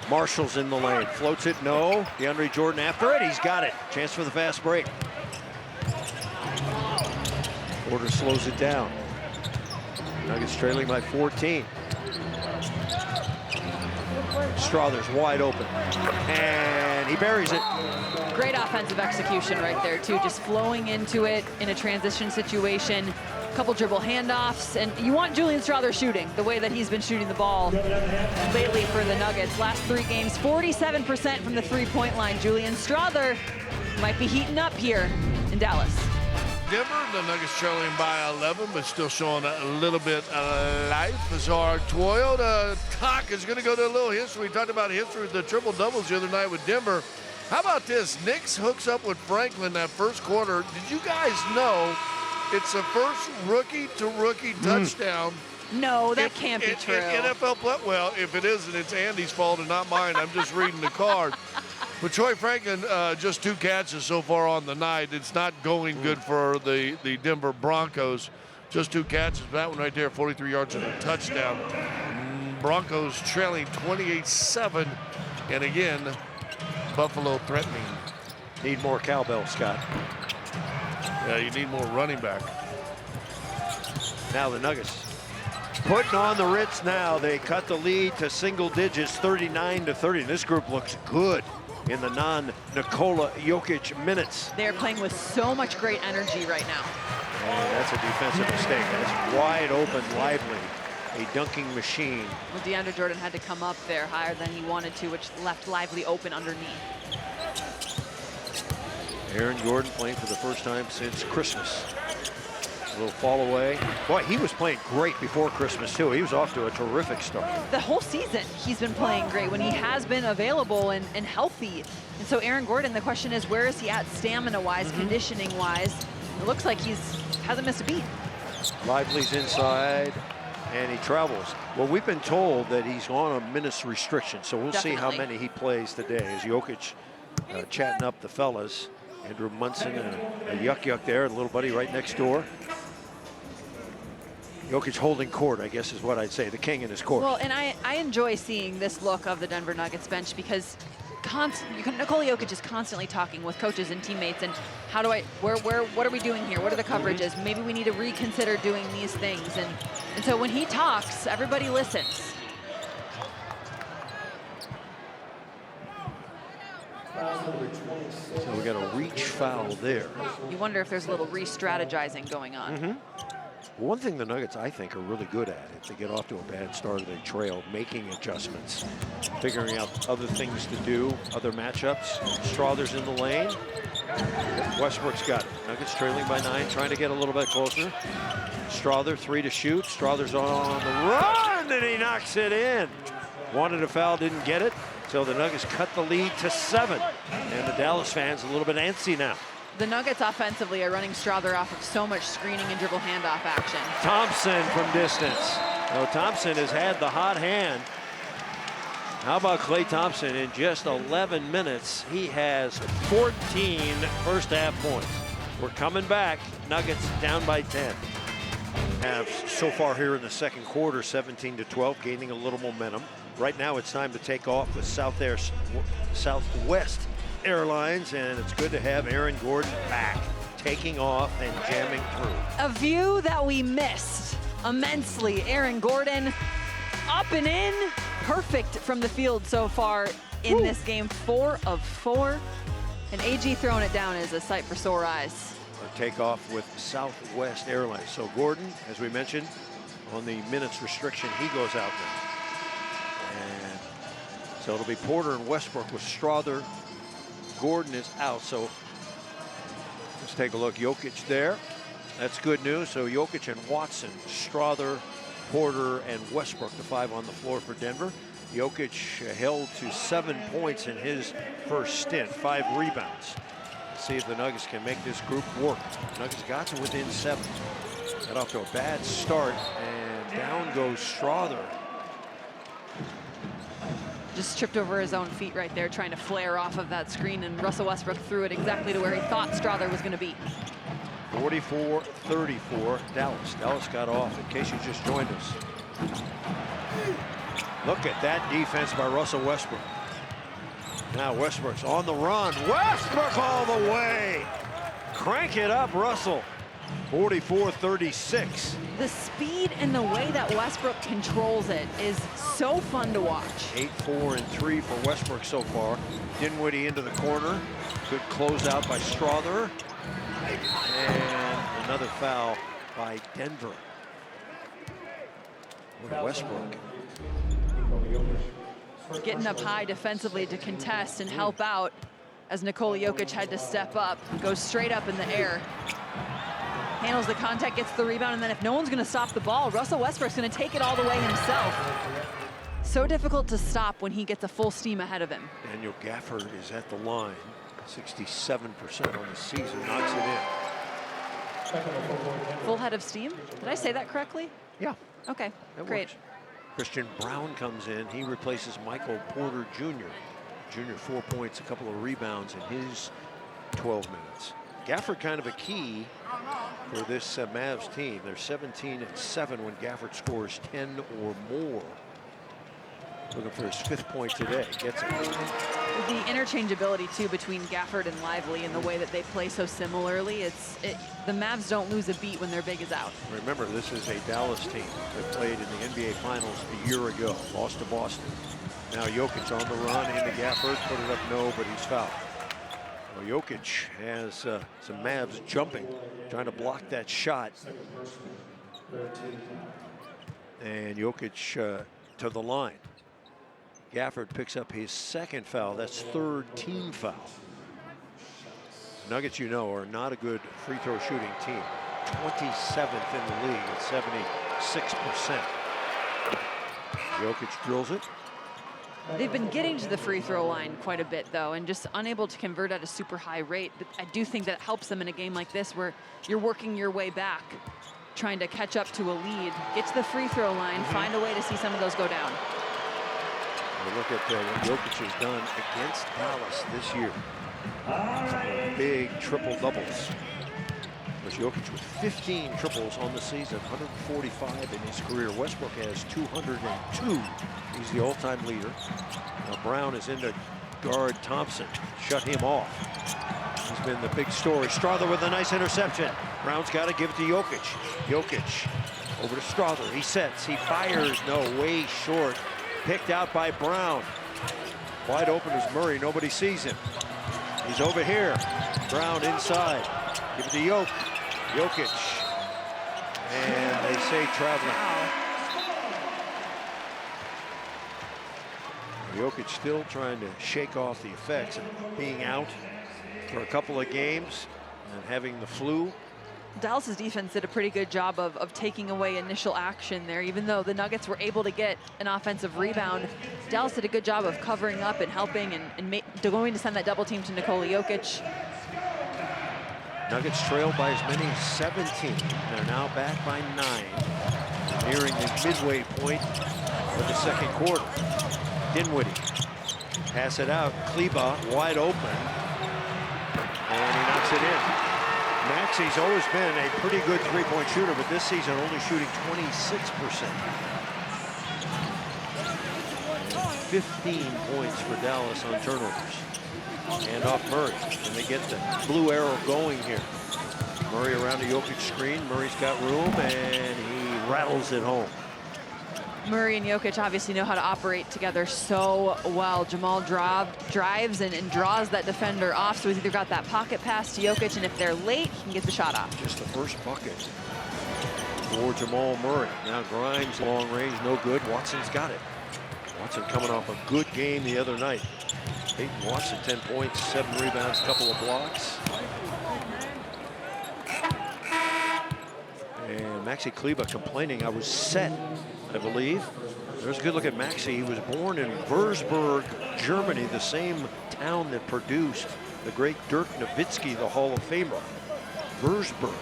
Marshall's in the lane. Floats it, no. DeAndre Jordan after it. He's got it. Chance for the fast break. Porter slows it down. Nuggets trailing by 14. Strother's wide open. And he buries it. Great offensive execution right there, too. Just flowing into it in a transition situation. Couple dribble handoffs. And you want Julian Strother shooting the way that he's been shooting the ball lately for the Nuggets. Last 3 games, 47% from the three-point line. Julian Strother might be heating up here in Dallas. Denver, the Nuggets trailing by 11, but still showing a little bit of life. As our Toyota talk is going to go to a little history. We talked about history with the triple doubles the other night with Denver. How about this? Knicks hooks up with Franklin that first quarter. Did you guys know it's the first rookie-to-rookie touchdown? No, that can't be true. NFL play. Well, if it isn't, it's Andy's fault and not mine. I'm just reading the card. But Troy Franklin, just 2 catches so far on the night. It's not going good for the Denver Broncos. Just 2 catches. That one right there, 43 yards and a touchdown. Broncos trailing 28-7. And again, Buffalo threatening. Need more cowbell, Scott. Yeah, you need more running back. Now the Nuggets putting on the Ritz now. They cut the lead to single digits, 39-30. This group looks good in the non-Nikola Jokic minutes. They're playing with so much great energy right now. And that's a defensive mistake. That's wide open, Lively, a dunking machine. Well, DeAndre Jordan had to come up there higher than he wanted to, which left Lively open underneath. Aaron Gordon playing for the first time since Christmas. A little fall away. Boy, he was playing great before Christmas, too. He was off to a terrific start. The whole season, he's been playing great when he has been available and healthy. And so Aaron Gordon, the question is, where is he at stamina-wise, conditioning-wise? It looks like hasn't missed a beat. Lively's inside, and he travels. Well, we've been told that he's on a minutes restriction, so we'll see how many he plays today. As Jokic chatting up the fellas. Andrew Munson and a yuck there, a little buddy right next door. Jokic holding court, I guess is what I'd say, the king in his court. Well, and I enjoy seeing this look of the Denver Nuggets bench because Nikola Jokic is constantly talking with coaches and teammates and what are we doing here? What are the coverages? Maybe we need to reconsider doing these things. And so when he talks, everybody listens. So we got a reach foul there. You wonder if there's a little re-strategizing going on. Well, one thing the Nuggets, I think, are really good at, if they get off to a bad start or they trail, making adjustments, figuring out other things to do, other matchups. Strother's in the lane. Westbrook's got it. Nuggets trailing by 9, trying to get a little bit closer. Strother, 3 to shoot. Strother's on the run, and he knocks it in. Wanted a foul, didn't get it. So the Nuggets cut the lead to 7. And the Dallas fans a little bit antsy now. The Nuggets offensively are running Strother off of so much screening and dribble handoff action. Thompson from distance. Now Thompson has had the hot hand. How about Klay Thompson? In just 11 minutes, he has 14 first half points. We're coming back. Nuggets down by 10. Have so far here in the second quarter, 17-12, gaining a little momentum. Right now it's time to take off with Southwest Airlines, and it's good to have Aaron Gordon back, taking off and jamming through. A view that we missed immensely. Aaron Gordon up and in, perfect from the field so far in this game, 4 of 4. And AG throwing it down is a sight for sore eyes. A takeoff with Southwest Airlines. So Gordon, as we mentioned, on the minutes restriction. He goes out now. And so it'll be Porter and Westbrook with Strother. Gordon is out, so let's take a look. Jokic there. That's good news. So Jokic and Watson, Strother, Porter, and Westbrook, the 5 on the floor for Denver. Jokic held to 7 points in his first stint, 5 rebounds. Let's see if the Nuggets can make this group work. The Nuggets got to within 7. Got off to a bad start, and down goes Strother. Just tripped over his own feet right there, trying to flare off of that screen, and Russell Westbrook threw it exactly to where he thought Strother was going to be. 44-34, Dallas. Dallas got off, in case you just joined us. Look at that defense by Russell Westbrook. Now Westbrook's on the run. Westbrook all the way. Crank it up, Russell. 44-36. The speed and the way that Westbrook controls it is so fun to watch. 8, 4, and 3 for Westbrook so far. Dinwiddie into the corner. Good closeout by Strother. And another foul by Denver. Westbrook. Getting up high defensively to contest and help out as Nikola Jokic had to step up. Goes straight up in the air. Handles the contact, gets the rebound, and then if no one's going to stop the ball, Russell Westbrook's going to take it all the way himself. So difficult to stop when he gets a full steam ahead of him. Daniel Gafford is at the line. 67% on the season, knocks it in. Full head of steam? Did I say that correctly? Yeah. Okay, great. Works. Christian Brown comes in. He replaces Michael Porter Jr. Jr. 4 points, a couple of rebounds in his 12 minutes. Gafford kind of a key for this Mavs team. They're 17-7 when Gafford scores 10 or more. Looking for his 5th point today. Gets it. The interchangeability too between Gafford and Lively and the way that they play so similarly, the Mavs don't lose a beat when their big is out. Remember, this is a Dallas team that played in the NBA Finals a year ago, lost to Boston. Now Jokic on the run into Gafford, put it up, no, but he's fouled. Well, Jokic has some Mavs jumping, trying to block that shot. And Jokic to the line. Gafford picks up his 2nd foul. That's 3rd team foul. Nuggets, you know, are not a good free throw shooting team. 27th in the league at 76%. Jokic drills it. They've been getting to the free throw line quite a bit, though, and just unable to convert at a super high rate. But I do think that helps them in a game like this where you're working your way back, trying to catch up to a lead, get to the free throw line, find a way to see some of those go down. We'll look at what Jokic has done against Dallas this year. Big triple doubles. There's Jokic with 15 triples on the season, 145 in his career. Westbrook has 202. He's the all-time leader. Now Brown is into guard Thompson. Shut him off. He's been the big story. Strother with a nice interception. Brown's got to give it to Jokic. Jokic over to Strother. He sets. He fires. No, way short. Picked out by Brown. Wide open is Murray. Nobody sees him. He's over here. Brown inside. Give it to Jokic. And they say traveling. Jokic still trying to shake off the effects of being out for a couple of games and having the flu. Dallas's defense did a pretty good job of taking away initial action there. Even though the Nuggets were able to get an offensive rebound, Dallas did a good job of covering up and helping and going to send that double team to Nikola Jokic. Nuggets trailed by as many as 17. They're now back by 9, nearing the midway point of the 2nd quarter. Dinwiddie, pass it out. Kleba wide open, and he knocks it in. Maxi's always been a pretty good three-point shooter, but this season only shooting 26%. 15 points for Dallas on turnovers. And off Murray, and they get the blue arrow going here. Murray around the Jokic screen. Murray's got room, and he rattles it home. Murray and Jokic obviously know how to operate together so well. Jamal drives and draws that defender off, so he's either got that pocket pass to Jokic, and if they're late, he can get the shot off. Just the first bucket for Jamal Murray. Now Grimes, long range, no good. Watson's got it. Watson coming off a good game the other night. Peyton Watson, 10 points, 7 rebounds, couple of blocks. And Maxi Kleber complaining, I was set, I believe. There's a good look at Maxi. He was born in Würzburg, Germany, the same town that produced the great Dirk Nowitzki, the Hall of Famer. Würzburg.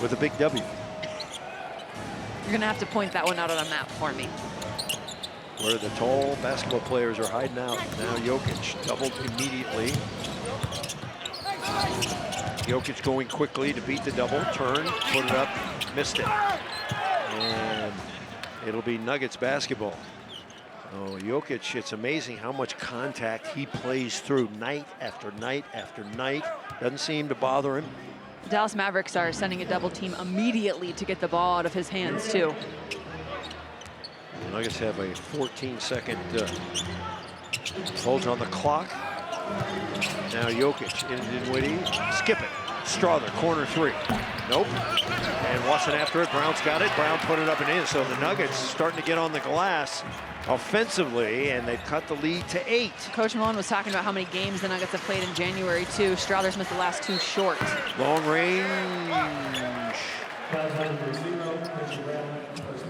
With a big W. You're going to have to point that one out on a map for me. Where the tall basketball players are hiding out. Now Jokic doubled immediately. Jokic going quickly to beat the double. Turn, put it up, missed it. And it'll be Nuggets basketball. Oh, Jokic, it's amazing how much contact he plays through night after night after night. Doesn't seem to bother him. The Dallas Mavericks are sending a double team immediately to get the ball out of his hands, too. The Nuggets have a 14-second hold on the clock. Now Jokic in Dinwiddie, skip it. Strother, corner three. Nope. And Watson after it. Brown's got it. Brown put it up and in. So the Nuggets starting to get on the glass offensively, and they've cut the lead to 8. Coach Malone was talking about how many games the Nuggets have played in January, too. Strother's missed the last 2 short. Long range.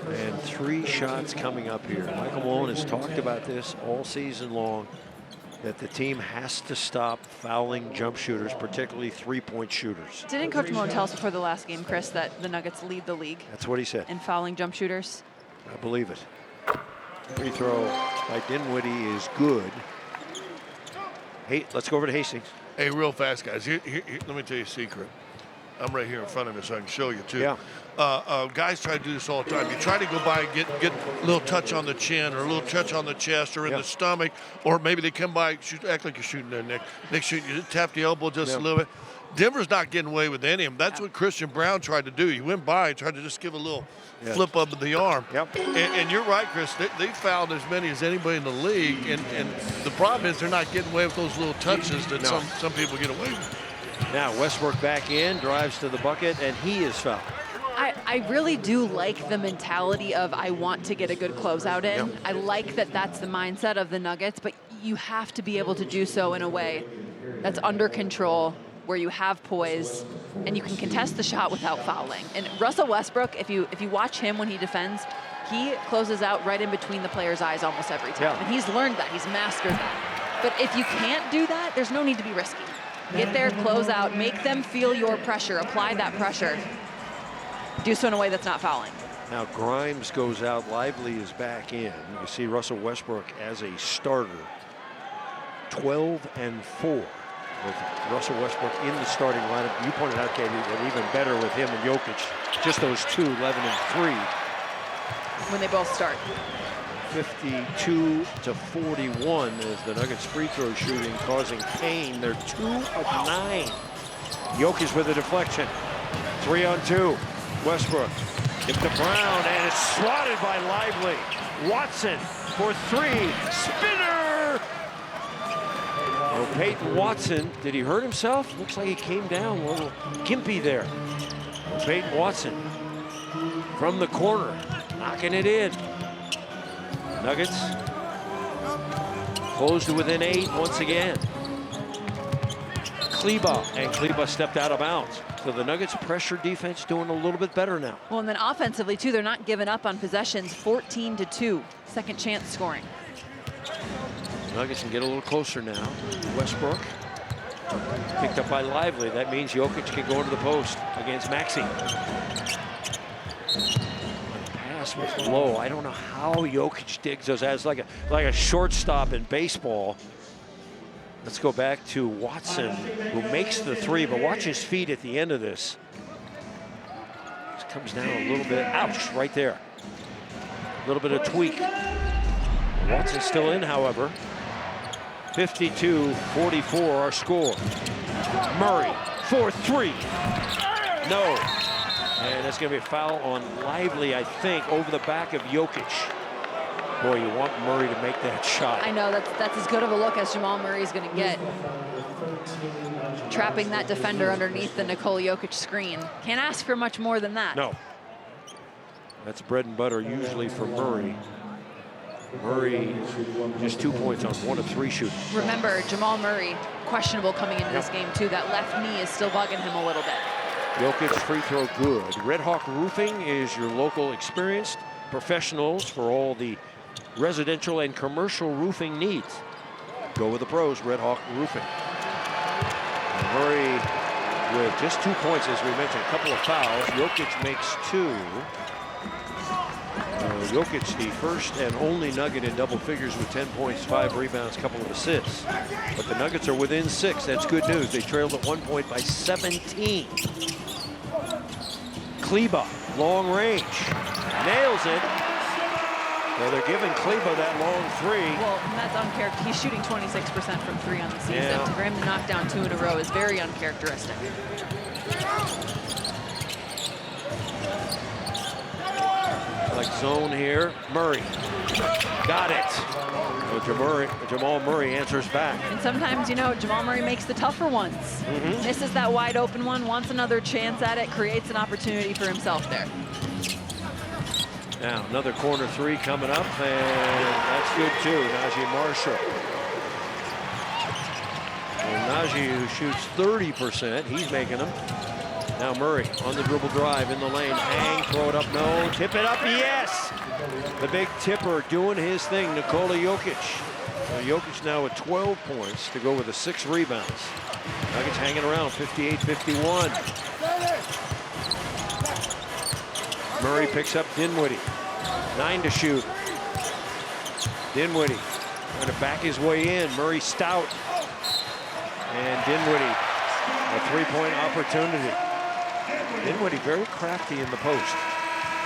And 3 shots coming up here. Michael Malone has talked about this all season long, that the team has to stop fouling jump shooters, particularly 3-point shooters. Didn't Coach Malone tell us before the last game, Chris, that the Nuggets lead the league That's what he said. in fouling jump shooters? I believe it. Free throw by Dinwiddie is good. Hey, let's go over to Hastings. Hey, real fast, guys. Here, let me tell you a secret. I'm right here in front of me, so I can show you too. Yeah. Guys try to do this all the time. You try to go by and get a little touch on the chin or a little touch on the chest or in the stomach, or maybe they come by, act like you're shooting their neck. Nick shooting, you just tap the elbow just a little bit. Denver's not getting away with any of them. That's what Christian Brown tried to do. He went by and tried to just give a little flip up of the arm. Yep. And you're right, Chris. They fouled as many as anybody in the league. And the problem is they're not getting away with those little touches that some people get away with. Now Westbrook back in, drives to the bucket, and he is fouled. I really do like the mentality of I want to get a good closeout in. Yep. I like that that's the mindset of the Nuggets, but you have to be able to do so in a way that's under control, where you have poise and you can contest the shot without fouling. And Russell Westbrook, if you watch him when he defends, he closes out right in between the player's eyes almost every time. Yeah. And he's learned that, he's mastered that. But if you can't do that, there's no need to be risky. Get there, close out, make them feel your pressure, apply that pressure. Do so in a way that's not fouling. Now Grimes goes out, Lively is back in. You can see Russell Westbrook as a starter. 12-4 with Russell Westbrook in the starting lineup. You pointed out, Katie, that even better with him and Jokic. Just those two, 11-3. When they both start. 52-41 as the Nuggets free throw shooting causing pain. They're 2 of 9. Jokic with a deflection. 3-on-2. Westbrook. Give to Brown, and it's swatted by Lively. Watson for 3. Spinner! Oh, Peyton Watson, did he hurt himself? Looks like he came down a little gimpy there. Peyton Watson from the corner, knocking it in. Nuggets closed to within 8 once again. Kleber stepped out of bounds. So the Nuggets pressure defense doing a little bit better now. Well, and then offensively, too, they're not giving up on possessions. 14-2, second chance scoring. Nuggets can get a little closer now. Westbrook picked up by Lively. That means Jokic can go into the post against Maxi. Pass was low. I don't know how Jokic digs those. It's like a shortstop in baseball. Let's go back to Watson, who makes the 3, but watch his feet at the end of this. This comes down a little bit. Ouch, right there. A little bit of tweak. Watson's still in, however. 52-44 our score. Murray for 3. No. And that's going to be a foul on Lively, I think, over the back of Jokic. Boy, you want Murray to make that shot. I know, that's as good of a look as Jamal Murray is going to get. trapping that defender underneath the Nikola Jokic screen. Can't ask for much more than that. No. That's bread and butter usually for Murray. Murray just 2 points on 1 of 3 shooting. Remember, Jamal Murray, questionable coming into this game too. That left knee is still bugging him a little bit. Jokic free throw good. Red Hawk Roofing is your local experienced professionals for all the residential and commercial roofing needs. Go with the pros, Red Hawk Roofing. And Murray with just 2 points, as we mentioned, a couple of fouls. Jokic makes 2. Jokic, the first and only Nugget in double figures with 10 points, 5 rebounds, couple of assists. But the Nuggets are within 6. That's good news. They trailed at 1 point by 17. Kleba, long range, nails it. So they're giving Kleba that long 3. Well, and that's uncharacteristic. He's shooting 26% from 3 on the season. Yeah. For him to knock down 2 in a row is very uncharacteristic. Like zone here. Murray got it. Well, Jamal Murray answers back. And sometimes, you know, Jamal Murray makes the tougher ones. Misses that wide open one, wants another chance at it, creates an opportunity for himself there. Now another corner 3 coming up, and that's good too. Najee Marshall. Well, Najee, who shoots 30%, he's making them. Now Murray on the dribble drive in the lane. Hang, throw it up, no. Tip it up, yes! The big tipper doing his thing, Nikola Jokic. Jokic now with 12 points to go with the 6 rebounds. Nuggets hanging around, 58-51. Murray picks up Dinwiddie. 9 to shoot. Dinwiddie trying to back his way in. Murray stout. And Dinwiddie, a 3-point opportunity. Dinwiddie very crafty in the post.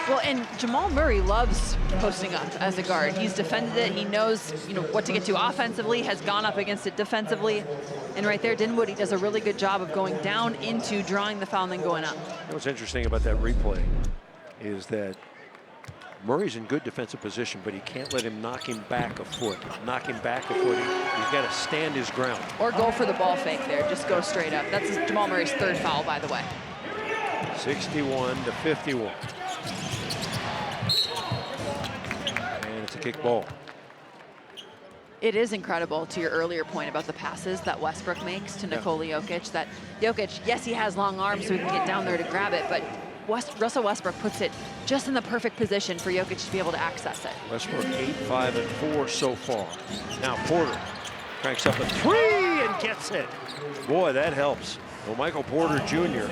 Well, and Jamal Murray loves posting up as a guard. He's defended it. He knows, you know, what to get to offensively, has gone up against it defensively. And right there, Dinwiddie does a really good job of going down into drawing the foul and then going up. What's interesting about that replay is that Murray's in good defensive position, but he can't let him knock him back a foot. Knock him back a foot. He's got to stand his ground. Or go for the ball fake there. Just go straight up. That's Jamal Murray's 3rd foul, by the way. 61-51. And it's a kick ball. It is incredible, to your earlier point about the passes that Westbrook makes to Nikola Jokic. That Jokic, yes, he has long arms so he can get down there to grab it, but Russell Westbrook puts it just in the perfect position for Jokic to be able to access it. Westbrook 8, 5, and 4 so far. Now Porter cranks up a 3 and gets it. Boy, that helps. Well, Michael Porter Jr.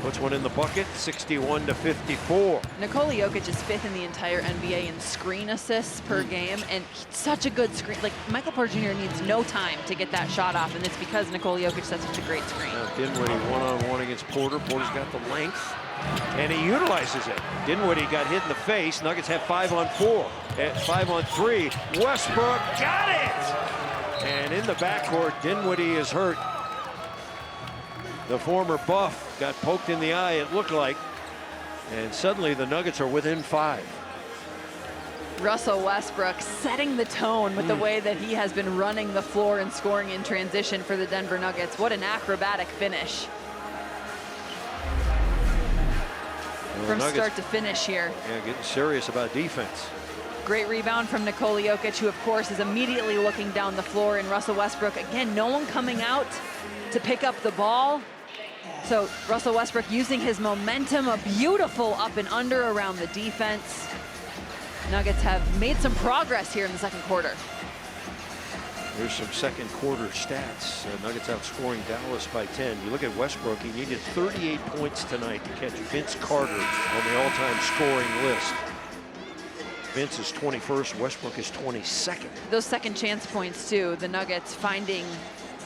puts one in the bucket, 61-54. Nikola Jokic is 5th in the entire NBA in screen assists per game, and such a good screen. Like, Michael Porter Jr. needs no time to get that shot off, and it's because Nikola Jokic sets such a great screen. Now Dinwiddie one-on-one against Porter. Porter's got the length, and he utilizes it. Dinwiddie got hit in the face. Nuggets have 5-on-4. At 5-on-3, Westbrook got it! And in the backcourt, Dinwiddie is hurt. The former Buff got poked in the eye, it looked like, and suddenly the Nuggets are within 5. Russell Westbrook setting the tone with the way that he has been running the floor and scoring in transition for the Denver Nuggets. What an acrobatic finish. Well, From Nuggets, start to finish here. Yeah, getting serious about defense. Great rebound from Nikola Jokic, who of course is immediately looking down the floor, and Russell Westbrook, again, no one coming out to pick up the ball. So Russell Westbrook using his momentum, a beautiful up and under around the defense. Nuggets have made some progress here in the 2nd quarter. Here's some 2nd quarter stats. Nuggets outscoring Dallas by 10. You look at Westbrook, he needed 38 points tonight to catch Vince Carter on the all-time scoring list. Vince is 21st, Westbrook is 22nd. Those second chance points too, the Nuggets finding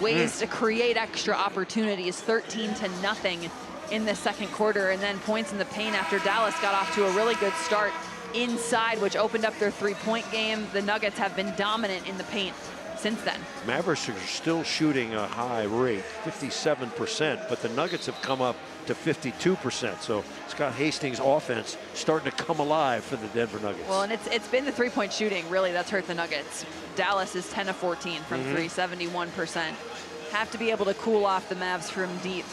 ways to create extra opportunities, 13-0 in the 2nd quarter, and then points in the paint after Dallas got off to a really good start inside, which opened up their 3-point game. The Nuggets have been dominant in the paint since then. Mavericks are still shooting a high rate, 57%, but the Nuggets have come up to 52%. So Scott Hastings' offense starting to come alive for the Denver Nuggets. Well, and it's been the 3-point shooting, really, that's hurt the Nuggets. Dallas is 10 of 14 from 3, 71%. have to be able to cool off the Mavs from deep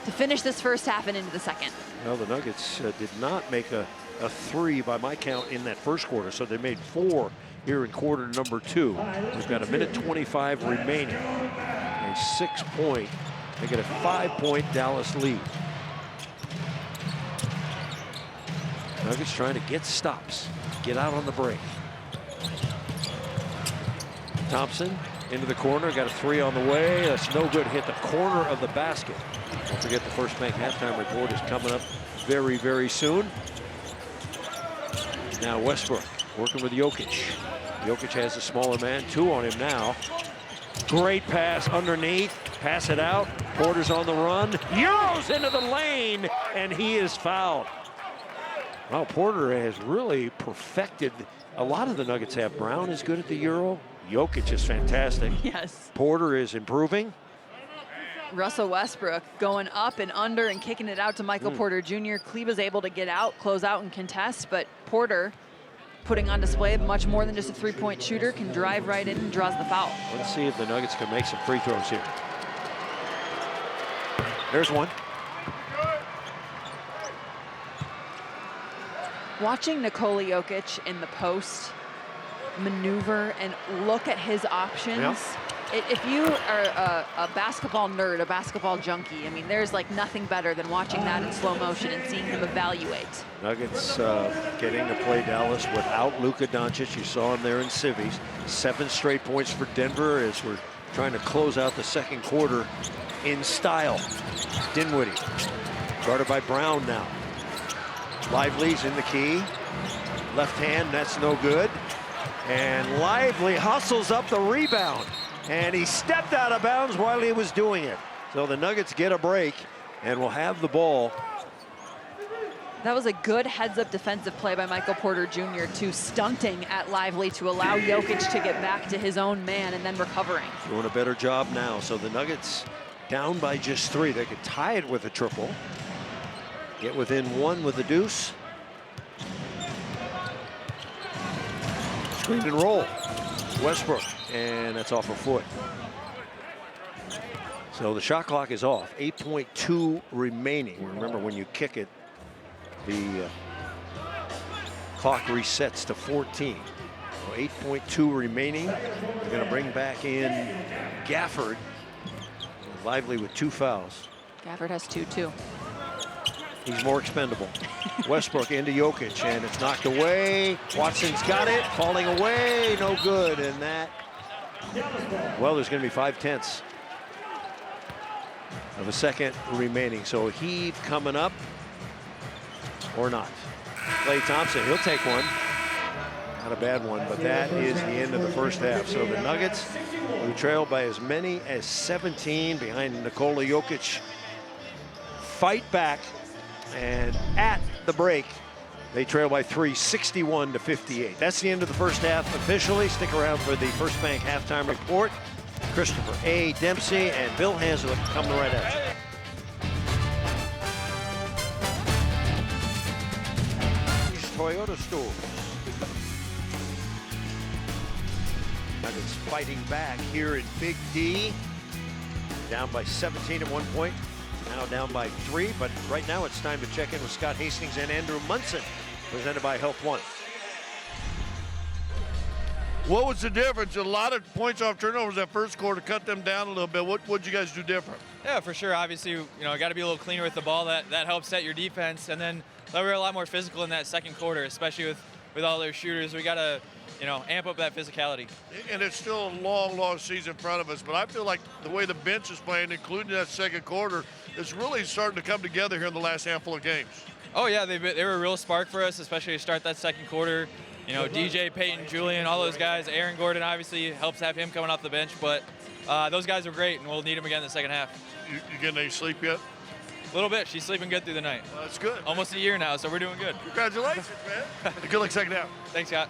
to finish this first half and into the second. Well, the Nuggets did not make a three by my count in that first quarter, so they made 4 here in quarter number 2. We've got 1:25 remaining. A 6-point, they get a 5-point Dallas lead. Nuggets trying to get stops, get out on the break. Thompson into the corner, got a 3 on the way. That's no good, hit the corner of the basket. Don't forget the First Bank halftime report is coming up very, very soon. Now Westbrook working with Jokic. Jokic has a smaller man, 2 on him now. Great pass underneath, pass it out. Porter's on the run, Euros into the lane, and he is fouled. Well, Porter has really perfected. A lot of the Nuggets have. Brown is good at the Euro. Jokic is fantastic. Yes. Porter is improving. Russell Westbrook going up and under and kicking it out to Michael Porter Jr. Kleba's able to get out, close out, and contest, but Porter putting on display much more than just a 3-point shooter, can drive right in and draws the foul. Let's see if the Nuggets can make some free throws here. There's one. Watching Nikola Jokic in the post maneuver and look at his options. Yep. If you are a basketball nerd, a basketball junkie, I mean, there's like nothing better than watching that in slow motion and seeing him evaluate. Nuggets getting to play Dallas without Luka Doncic. You saw him there in civvies. 7 straight points for Denver as we're trying to close out the second quarter in style. Dinwiddie, guarded by Brown now. Lively's in the key. Left hand, that's no good. And Lively hustles up the rebound. And he stepped out of bounds while he was doing it. So the Nuggets get a break and will have the ball. That was a good heads-up defensive play by Michael Porter Jr. to stunting at Lively to allow Jokic to get back to his own man and then recovering. Doing a better job now. So the Nuggets down by just 3. They could tie it with a triple. Get within 1 with the deuce. Screen and roll. Westbrook, and that's off a foot. So the shot clock is off. 8.2 remaining. Remember, when you kick it, the clock resets to 14. So 8.2 remaining. They're going to bring back in Gafford. Lively with 2 fouls. Gafford has 2 too. He's more expendable. Westbrook into Jokic, and it's knocked away. Watson's got it, falling away, no good. And that, well, there's going to be 5/10 of a second remaining. So a heave coming up, or not. Klay Thompson, he'll take one. Not a bad one, but that is the end of the first half. So the Nuggets, who trailed by as many as 17 behind Nikola Jokic, fight back. And at the break, they trail by 3, 61-58. That's the end of the first half officially. Stick around for the First Bank halftime report. Christopher A. Dempsey and Bill Hansel coming right at you. Toyota stores. Nuggets fighting back here in Big D. Down by 17 at one point. Now down by 3, but right now it's time to check in with Scott Hastings and Andrew Munson, presented by Health One. What was the difference? A lot of points off turnovers that first quarter, cut them down a little bit. What'd you guys do different? Yeah, for sure. Obviously, you know, got to be a little cleaner with the ball. That helps set your defense. And then we were a lot more physical in that second quarter, especially with all their shooters. We got to, you know, amp up that physicality. And it's still a long, long season in front of us, but I feel like the way the bench is playing, including that second quarter, is really starting to come together here in the last handful of games. Oh, yeah, they were a real spark for us, especially to start that second quarter. You know, DJ, Peyton, Julian, all those guys. Aaron Gordon obviously helps have him coming off the bench, but those guys are great, and we'll need them again in the second half. You getting any sleep yet? A little bit. She's sleeping good through the night. Well, that's good. Almost a year now, so we're doing good. Congratulations, man. Good luck second half. Thanks, Scott.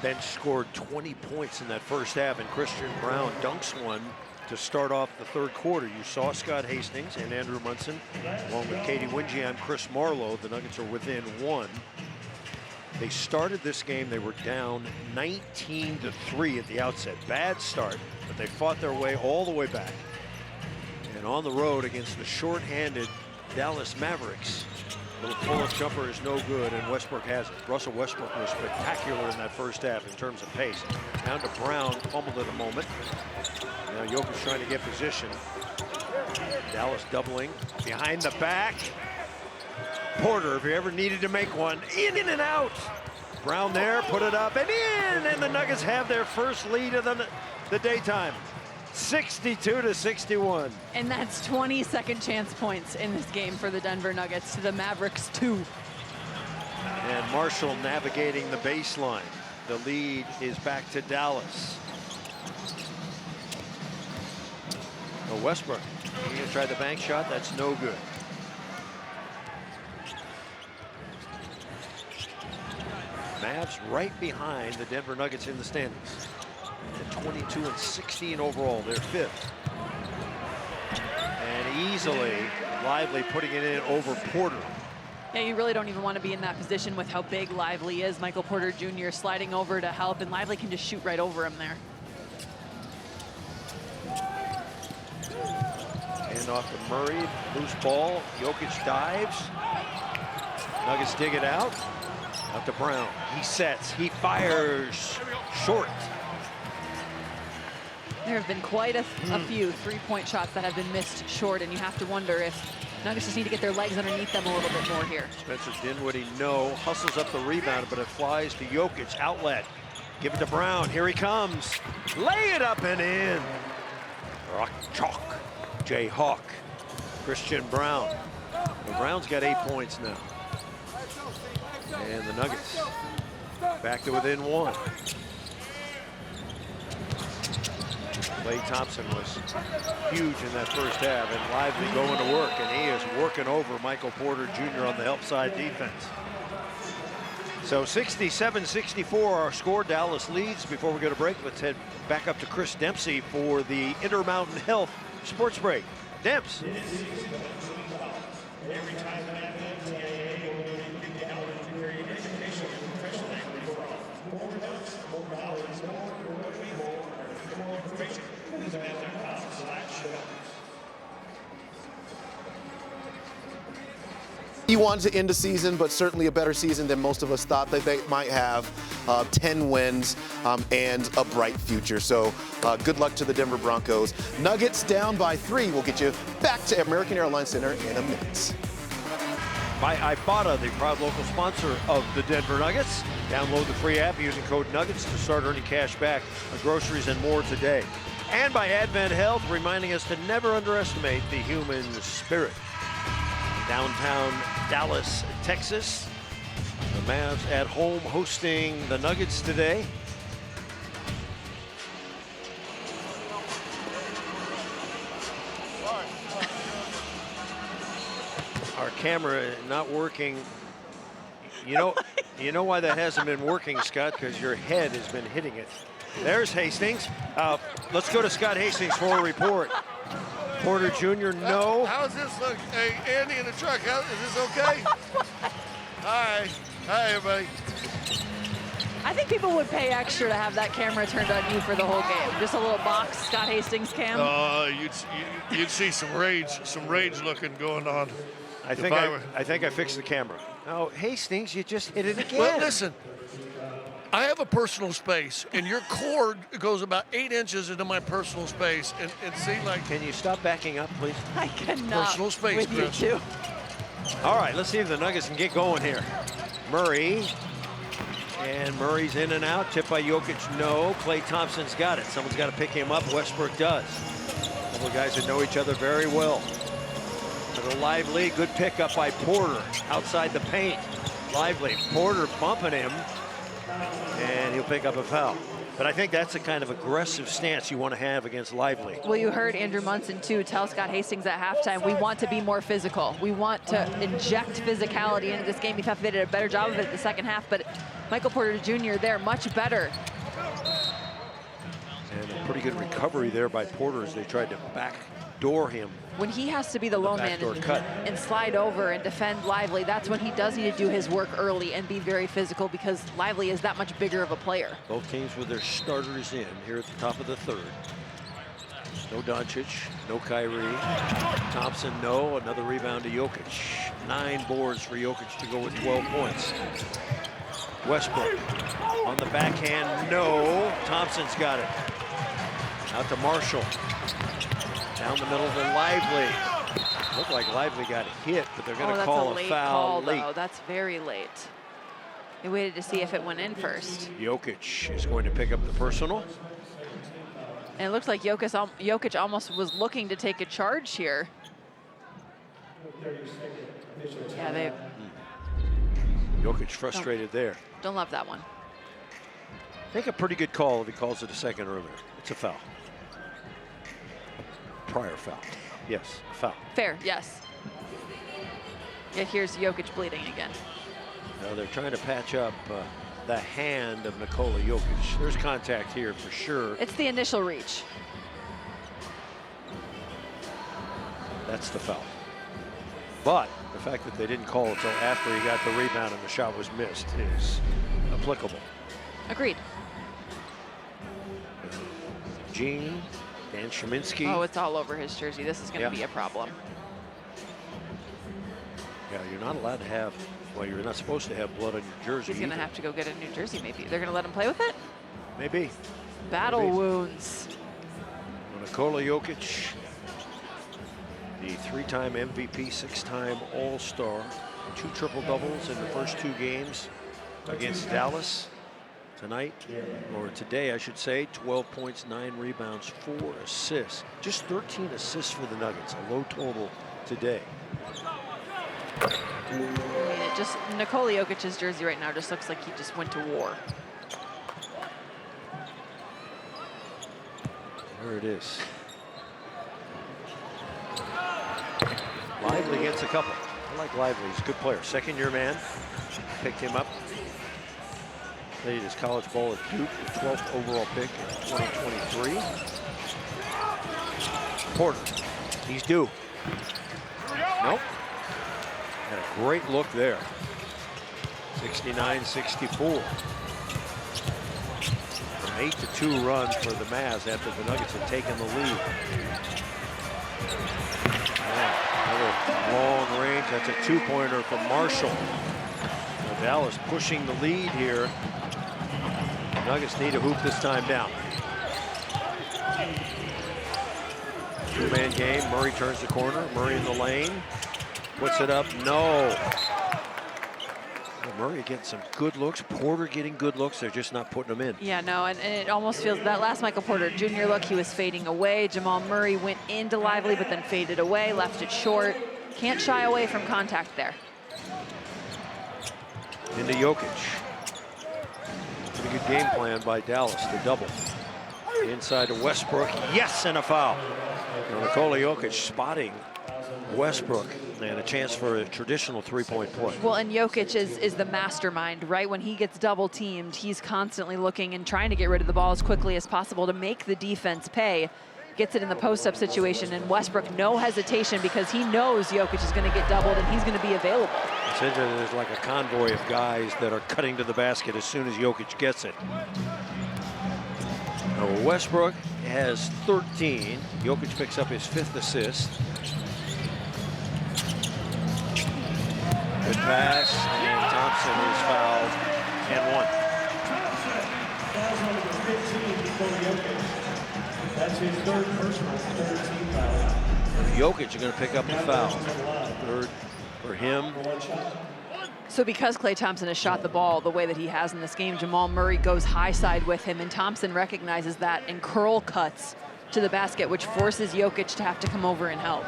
Bench scored 20 points in that first half, and Christian Brown dunks one to start off the third quarter. You saw Scott Hastings and Andrew Munson, along with Katie Wingy. I'm Chris Marlowe. The Nuggets are within 1. They started this game, they were down 19-3 at the outset. Bad start, but they fought their way all the way back. And on the road against the short-handed Dallas Mavericks, little pull-up jumper is no good, and Westbrook has it. Russell Westbrook was spectacular in that first half in terms of pace. Down to Brown, fumbled at a moment. Now Jokic trying to get position. Dallas doubling behind the back. Porter, if you ever needed to make one, in and out. Brown there, put it up and in, and the Nuggets have their first lead of the daytime. 62-61. And that's 20 second chance points in this game for the Denver Nuggets to the Mavericks 2. And Marshall navigating the baseline. The lead is back to Dallas. Oh, Westbrook, he's gonna try the bank shot, that's no good. Mavs right behind the Denver Nuggets in the standings. At 22-16 overall, they're 5th. And easily, Lively putting it in over Porter. Yeah, you really don't even want to be in that position with how big Lively is. Michael Porter Jr. sliding over to help, and Lively can just shoot right over him there. Hand off to Murray, loose ball, Jokic dives. Nuggets dig it out. Out to Brown, he sets, he fires, short. There have been quite a few three-point shots that have been missed short, and you have to wonder if Nuggets just need to get their legs underneath them a little bit more here. Spencer Dinwiddie, no, hustles up the rebound, but it flies to Jokic, outlet. Give it to Brown, here he comes. Lay it up and in. Rock chalk, Jay Hawk, Christian Brown. Well, Brown's got 8 points now. And the Nuggets back to within 1. Klay Thompson was huge in that first half, and Lively going to work, and he is working over Michael Porter Jr. on the help side defense. So 67-64 our score. Dallas leads. Before we go to break, let's head back up to Chris Dempsey for the Intermountain Health Sports Break. Demps. He wanted to end the season, but certainly a better season than most of us thought that they might have. 10 wins and a bright future. So good luck to the Denver Broncos. Nuggets down by 3. We'll get you back to American Airlines Center in a minute. By Ibotta, the proud local sponsor of the Denver Nuggets. Download the free app using code Nuggets to start earning cash back on groceries and more today. And by Advent Health, reminding us to never underestimate the human spirit. Downtown Dallas, Texas. The Mavs at home hosting the Nuggets today. Our camera not working. You know why that hasn't been working, Scott? Because your head has been hitting it. There's Hastings. Let's go to Scott Hastings for a report. Porter Jr., no. How's this look? Hey, Andy in the truck, is this okay? Hi. Hi, everybody. I think people would pay extra to have that camera turned on you for the whole game. Just a little box Scott Hastings cam. You'd see some rage looking going on. I think I fixed the camera. Oh, Hastings, you just hit it again. Well, listen. I have a personal space, and your cord goes about 8 inches into my personal space, and it seemed like... Can you stop backing up, please? I cannot. Personal space, with Chris. you two. All right, let's see if the Nuggets can get going here. Murray, and Murray's in and out. Tipped by Jokic, no. Klay Thompson's got it. Someone's got to pick him up. Westbrook does. A couple of guys that know each other very well. But a Lively, good pickup by Porter outside the paint. Lively, Porter bumping him. And he'll pick up a foul. But I think that's the kind of aggressive stance you want to have against Lively. Well, you heard Andrew Munson, too, tell Scott Hastings at halftime, we want to be more physical. We want to inject physicality into this game. We thought they did a better job of it in the second half, but Michael Porter Jr. there, much better. And a pretty good recovery there by Porter as they tried to backdoor him when he has to be the lone man and slide over and defend Lively, that's when he does need to do his work early and be very physical, because Lively is that much bigger of a player. Both teams with their starters in here at the top of the third. No Doncic, no Kyrie. Thompson, no. Another rebound to Jokic. 9 boards for Jokic to go with 12 points. Westbrook on the backhand, no. Thompson's got it. Out to Marshall. Down the middle to Lively. Looked like Lively got hit, but they're going to call a foul late. Though. That's very late. They waited to see if it went in first. Jokic is going to pick up the personal. And it looks like Jokic almost was looking to take a charge here. Yeah, they... Jokic frustrated there. Don't love that one. I think a pretty good call if he calls it a second earlier. It's a foul. Prior foul. Yes, a foul. Fair, yes. Yeah, here's Jokic bleeding again. Now they're trying to patch up the hand of Nikola Jokic. There's contact here for sure. It's the initial reach. That's the foul. But the fact that they didn't call it until after he got the rebound and the shot was missed is applicable. Agreed. Gene, Dan Sheminsky. Oh, it's all over his jersey. This is going to be a problem. Yeah, you're not allowed to have, well, you're not supposed to have blood on your jersey. He's going to have to go get a new jersey, maybe. They're going to let him play with it? Maybe. Battle wounds. Nikola Jokic, the 3-time MVP, 6-time All-Star, 2 triple-doubles in the first 2 games against Dallas. Tonight, or today, I should say, 12 points, 9 rebounds, 4 assists. Just 13 assists for the Nuggets, a low total today. I mean, it just, Nikola Jokic's jersey right now just looks like he just went to war. There it is. Lively gets a couple. I like Lively, he's a good player. Second-year man, picked him up. Played his college ball at Duke, the 12th overall pick in 2023. Porter, he's due. Nope. Had a great look there. 69-64. An 8-2 run for the Mavs after the Nuggets had taken the lead. Another long range. That's a 2-pointer from Marshall. Now Dallas pushing the lead here. Nuggets need to hoop this time down. 2-man game. Murray turns the corner. Murray in the lane. Puts it up. No. Well, Murray getting some good looks. Porter getting good looks. They're just not putting them in. Yeah, no, and it almost feels that last Michael Porter Jr. look, he was fading away. Jamal Murray went into Lively, but then faded away, left it short. Can't shy away from contact there. Into Jokic. Pretty good game plan by Dallas to double. Inside to Westbrook. Yes, and a foul. Now, Nikola Jokic spotting Westbrook, and a chance for a traditional 3-point play. Well, and Jokic is the mastermind, right? When he gets double teamed, he's constantly looking and trying to get rid of the ball as quickly as possible to make the defense pay. Gets it in the post-up situation, and Westbrook, no hesitation, because he knows Jokic is going to get doubled and he's going to be available. It's interesting, there's like a convoy of guys that are cutting to the basket as soon as Jokic gets it. Now, Westbrook has 13. Jokic picks up his 5th assist. Good pass, and Thompson is fouled and 1. That's his 3rd personal, 3rd team foul. Jokic is going to pick up the foul. 3rd for him. So because Klay Thompson has shot the ball the way that he has in this game, Jamal Murray goes high side with him, and Thompson recognizes that and curl cuts to the basket, which forces Jokic to have to come over and help.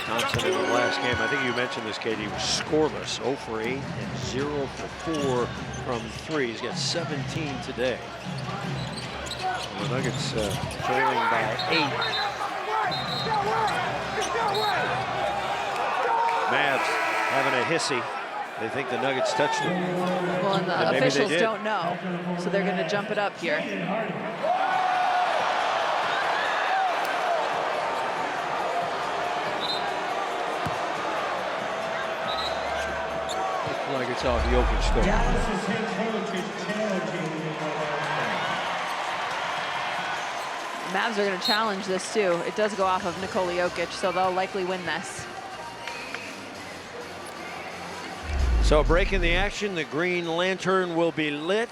Thompson in the last game, I think you mentioned this, Katie, was scoreless, 0 for 8 and 0 for 4 from 3. He's got 17 today. The Nuggets trailing by 8. Mavs having a hissy. They think the Nuggets touched him. Well, and the officials don't know, so they're going to jump it up here. like it's off Jokic still. Dallas's head coach is challenging Mavs are going to challenge this too. It does go off of Nikola Jokic, so they'll likely win this. So breaking the action, the green lantern will be lit.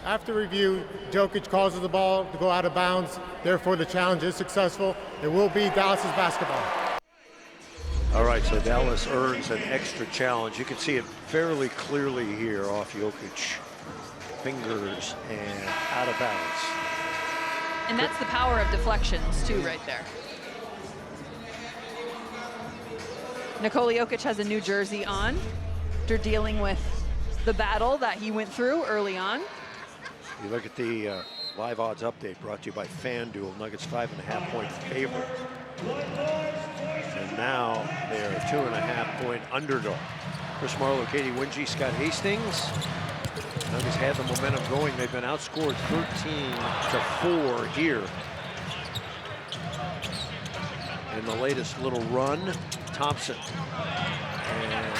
After review, Jokic causes the ball to go out of bounds. Therefore, the challenge is successful. It will be Dallas's basketball. All right, so Dallas earns an extra challenge. You can see it fairly clearly here off Jokic. Fingers and out of bounds. And that's the power of deflections too right there. Nikola Jokic has a new jersey on. They're dealing with the battle that he went through early on. You look at the live odds update brought to you by FanDuel. Nuggets 5.5-point favorite. And now they're a 2.5-point underdog. Chris Marlowe, Katie Winge, Scott Hastings. Nuggets had the momentum going. They've been outscored 13-4 here. In the latest little run, Thompson. And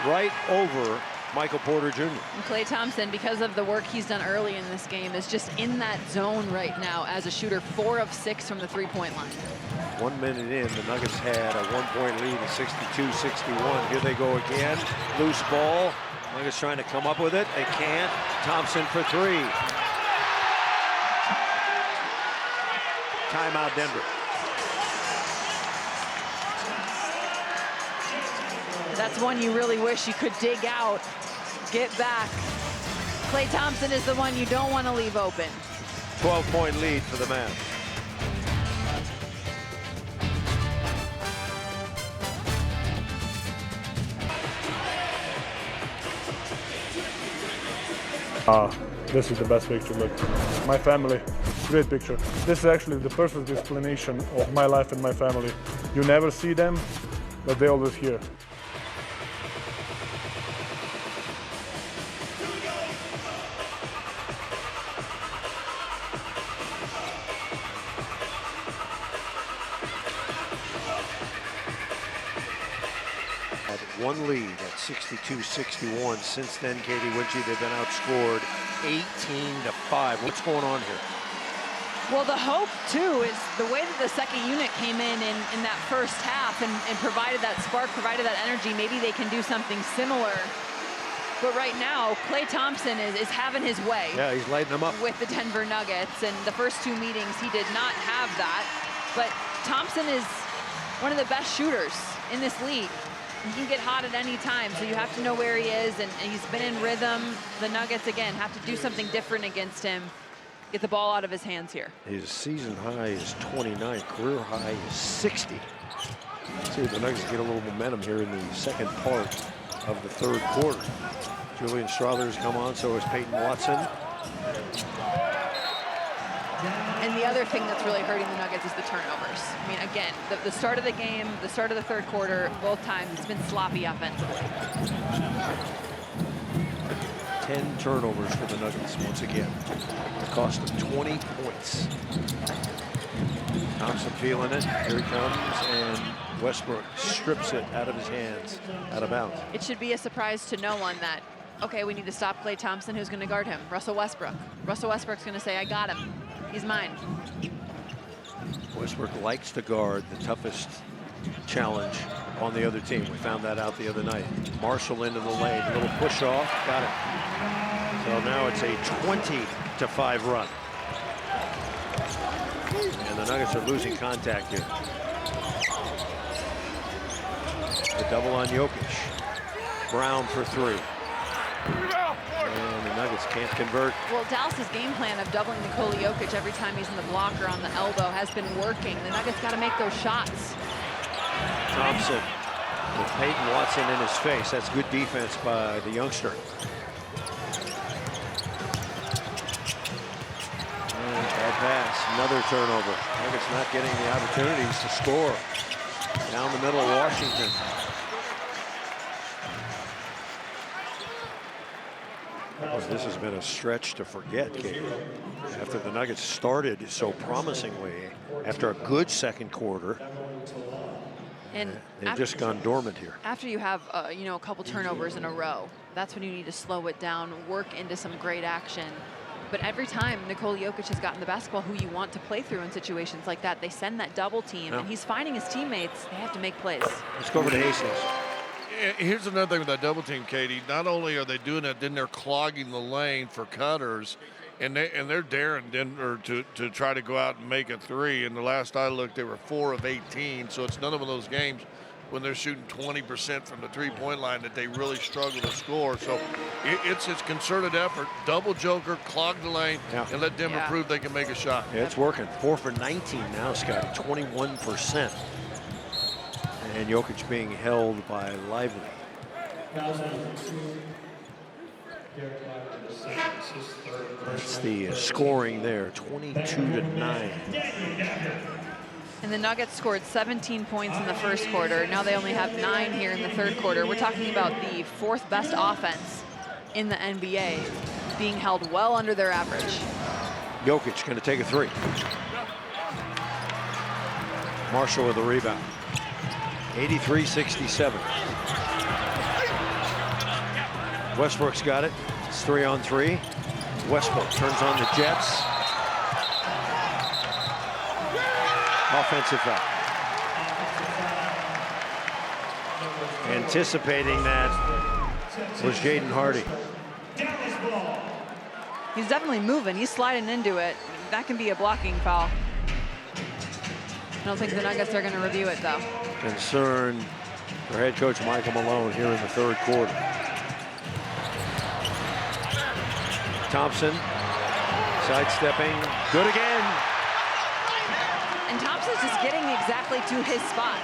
right over Michael Porter Jr. And Klay Thompson, because of the work he's done early in this game, is just in that zone right now as a shooter, 4 of 6 from the three-point line. 1 minute in, the Nuggets had a 1-point lead at 62-61. Here they go again. Loose ball. Nuggets trying to come up with it. They can't. Thompson for 3. Timeout, Denver. That's one you really wish you could dig out, get back. Klay Thompson is the one you don't want to leave open. 12-point lead for the Mavs. This is the best picture. Look, my family, great picture. This is actually the perfect explanation of my life and my family. You never see them, but they're always here. One lead at 62-61. Since then, Katie Winge, they've been outscored 18-5. What's going on here? Well, the hope, too, is the way that the second unit came in that first half and provided that spark, provided that energy. Maybe they can do something similar. But right now, Klay Thompson is having his way. Yeah, he's lighting them up. With the Denver Nuggets. And the first 2 meetings, he did not have that. But Thompson is one of the best shooters in this league. He can get hot at any time, so you have to know where he is, and he's been in rhythm. The Nuggets, again, have to do something different against him. Get the ball out of his hands here. His season high is 29, career high is 60. See if the Nuggets get a little momentum here in the second part of the third quarter. Julian Strawther's come on, so is Peyton Watson. And the other thing that's really hurting the Nuggets is the turnovers. I mean, again, the start of the game, the start of the third quarter, both times it's been sloppy offensively. 10 turnovers for the Nuggets once again. The cost of 20 points. Thompson feeling it. Here he comes, and Westbrook strips it out of his hands, out of bounds. It should be a surprise to no one that, okay, we need to stop Klay Thompson. Who's going to guard him? Russell Westbrook. Russell Westbrook's going to say, I got him. He's mine. Westbrook likes to guard the toughest challenge on the other team. We found that out the other night. Marshall into the lane, a little push off, got it. So now it's a 20-5 run. And the Nuggets are losing contact here. The double on Jokic. Brown for 3. And the Nuggets can't convert. Well, Dallas's game plan of doubling Nikola Jokic every time he's in the block or on the elbow has been working. The Nuggets got to make those shots. Thompson with Peyton Watson in his face. That's good defense by the youngster. And bad pass, another turnover. Nuggets not getting the opportunities to score. Down the middle, Washington. This has been a stretch to forget, Kate. After the Nuggets started so promisingly, after a good second quarter, And they've just gone dormant here. after you have, you know, a couple turnovers in a row, that's when you need to slow it down, work into some great action. But every time Nikola Jokic has gotten the basketball who you want to play through in situations like that, they send that double team, and he's finding his teammates. They have to make plays. Let's go over to Hastings. Here's another thing with that double team, Katie. Not only are they doing that, then they're clogging the lane for cutters, and they're daring Denver to try to go out and make a three. And the last I looked, they were 4 of 18. So it's none of those games when they're shooting 20% from the three-point line that they really struggle to score. So it's concerted effort. Double Joker, clog the lane, and let Denver prove they can make a shot. Yeah, it's working. 4 for 19 now, Scotty. 21%. And Jokic being held by Lively. That's the scoring there, 22-9. And the Nuggets scored 17 points in the first quarter. Now they only have 9 here in the third quarter. We're talking about the 4th best offense in the NBA, being held well under their average. Jokic going to take a three. Marshall with a rebound. 83-67. Westbrook's got it. It's 3-on-3. Westbrook turns on the Jets. Offensive foul. Anticipating that was Jaden Hardy. He's definitely moving. He's sliding into it. That can be a blocking foul. I don't think the Nuggets are going to review it, though. Concern for head coach Michael Malone here in the third quarter. Thompson sidestepping. Good again. And Thompson's just getting exactly to his spots.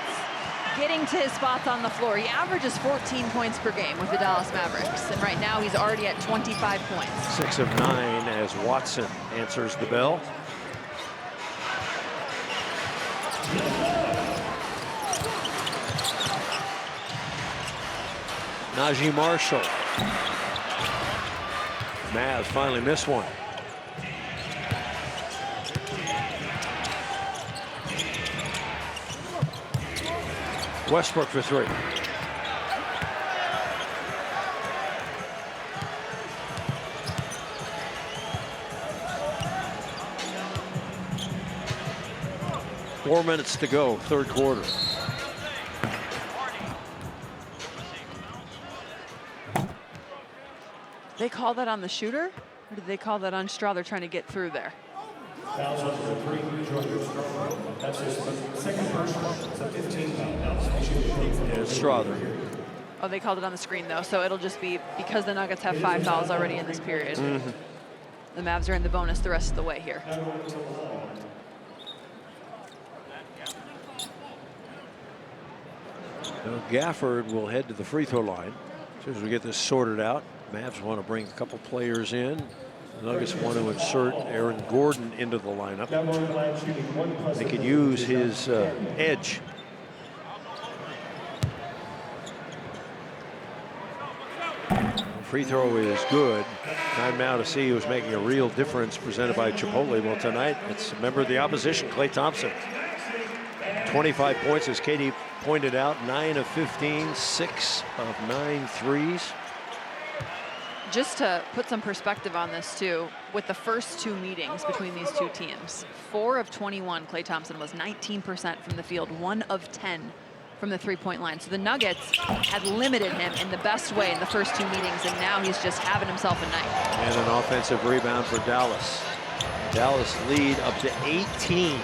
Getting to his spots on the floor. He averages 14 points per game with the Dallas Mavericks. And right now he's already at 25 points. 6 of 9 as Watson answers the bell. Najee Marshall. Mavs finally missed one. Westbrook for 3. Four minutes to go, third quarter. They call that on the shooter? Or did they call that on Straw? They're trying to get through there. That's his second personal. It's a 15 foul. It's Strother. Oh, they called it on the screen, though, so it'll just be because the Nuggets have 5 fouls already in this period. The Mavs are in the bonus the rest of the way here. Now Gafford will head to the free throw line. As soon as we get this sorted out, Mavs want to bring a couple players in. The Nuggets want to insert Aaron Gordon into the lineup. They could use his edge. Free throw is good. Time now to see who's making a real difference, presented by Chipotle. Well, tonight it's a member of the opposition, Klay Thompson. 25 points, as Katie pointed out, 9 of 15, 6 of 9 threes. Just to put some perspective on this, too, with the first 2 meetings between these 2 teams, 4 of 21, Klay Thompson was 19% from the field, 1 of 10 from the three-point line. So the Nuggets had limited him in the best way in the first 2 meetings, and now he's just having himself a night. And an offensive rebound for Dallas. Dallas lead up to 18.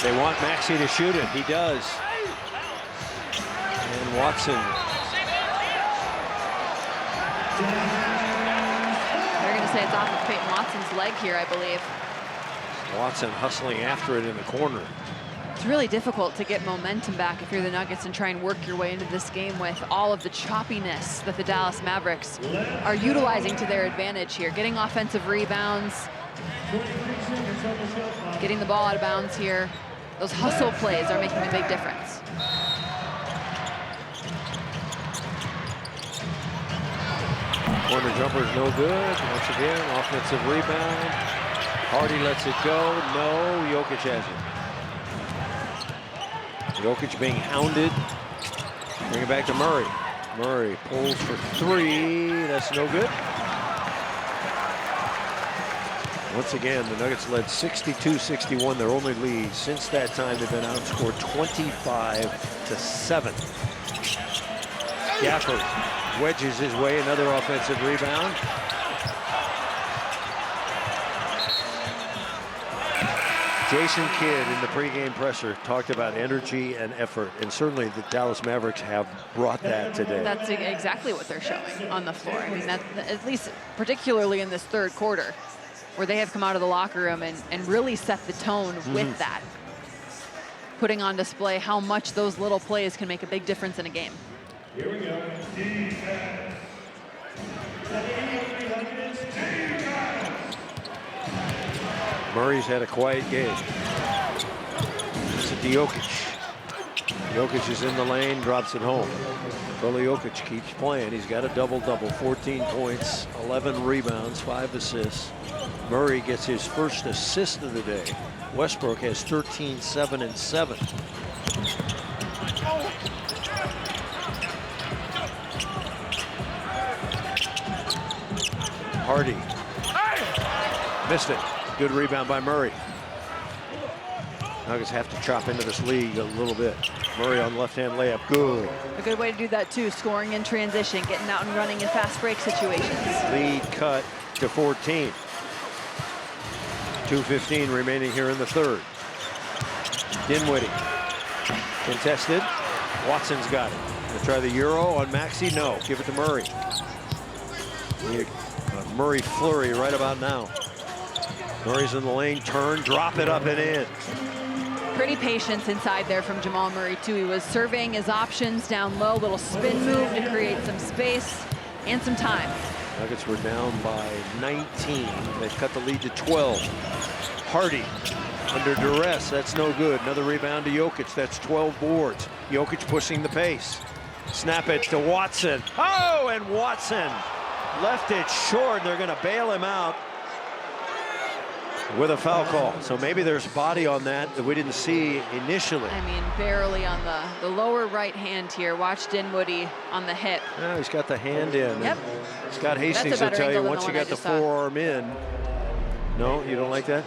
They want Maxey to shoot it. He does. And Watson. They're going to say it's off of Peyton Watson's leg here, I believe. Watson hustling after it in the corner. It's really difficult to get momentum back if you're the Nuggets and try and work your way into this game with all of the choppiness that the Dallas Mavericks are utilizing to their advantage here. Getting offensive rebounds, getting the ball out of bounds here. Those hustle plays are making a big difference. Corner jumper is no good. Once again, offensive rebound. Hardy lets it go. No, Jokic has it. Jokic being hounded. Bring it back to Murray. Murray pulls for three. That's no good. Once again, the Nuggets led 62-61, their only lead. Since that time, they've been outscored 25-7. Gafford wedges his way, another offensive rebound. Jason Kidd in the pregame presser talked about energy and effort, and certainly the Dallas Mavericks have brought that today. That's exactly what they're showing on the floor. I mean, that, at least particularly in this third quarter, where they have come out of the locker room and really set the tone with that, putting on display how much those little plays can make a big difference in a game. Here we go. Murray's had a quiet game. It's a Jokic. Jokic is in the lane, drops it home. Nikola Jokic keeps playing. He's got a double-double, 14 points, 11 rebounds, 5 assists. Murray gets his first assist of the day. Westbrook has 13, 7, and 7. Hardy. Missed it. Good rebound by Murray. Nuggets have to chop into this league a little bit. Murray on left-hand layup. Good. A good way to do that, too. Scoring in transition, getting out and running in fast break situations. Lead cut to 14. 2:15 remaining here in the third. Dinwiddie. Contested. Watson's got it. Gonna try the Euro on Maxey. No. Give it to Murray. Murray flurry right about now. Murray's in the lane. Turn. Drop it up and in. Pretty patience inside there from Jamal Murray, too. He was surveying his options down low. Little spin move to create some space and some time. Nuggets were down by 19. They've cut the lead to 12. Hardy under duress. That's no good. Another rebound to Jokic. That's 12 boards. Jokic pushing the pace. Snap it to Watson. Oh, and Watson left it short. They're going to bail him out with a foul call. So maybe there's body on that we didn't see initially. I mean, barely on the lower right hand here. Watch Dinwiddie on the hip. Yeah, he's got the hand in. Yep. Scott Hastings will tell you once you got the forearm in. No, you don't like that?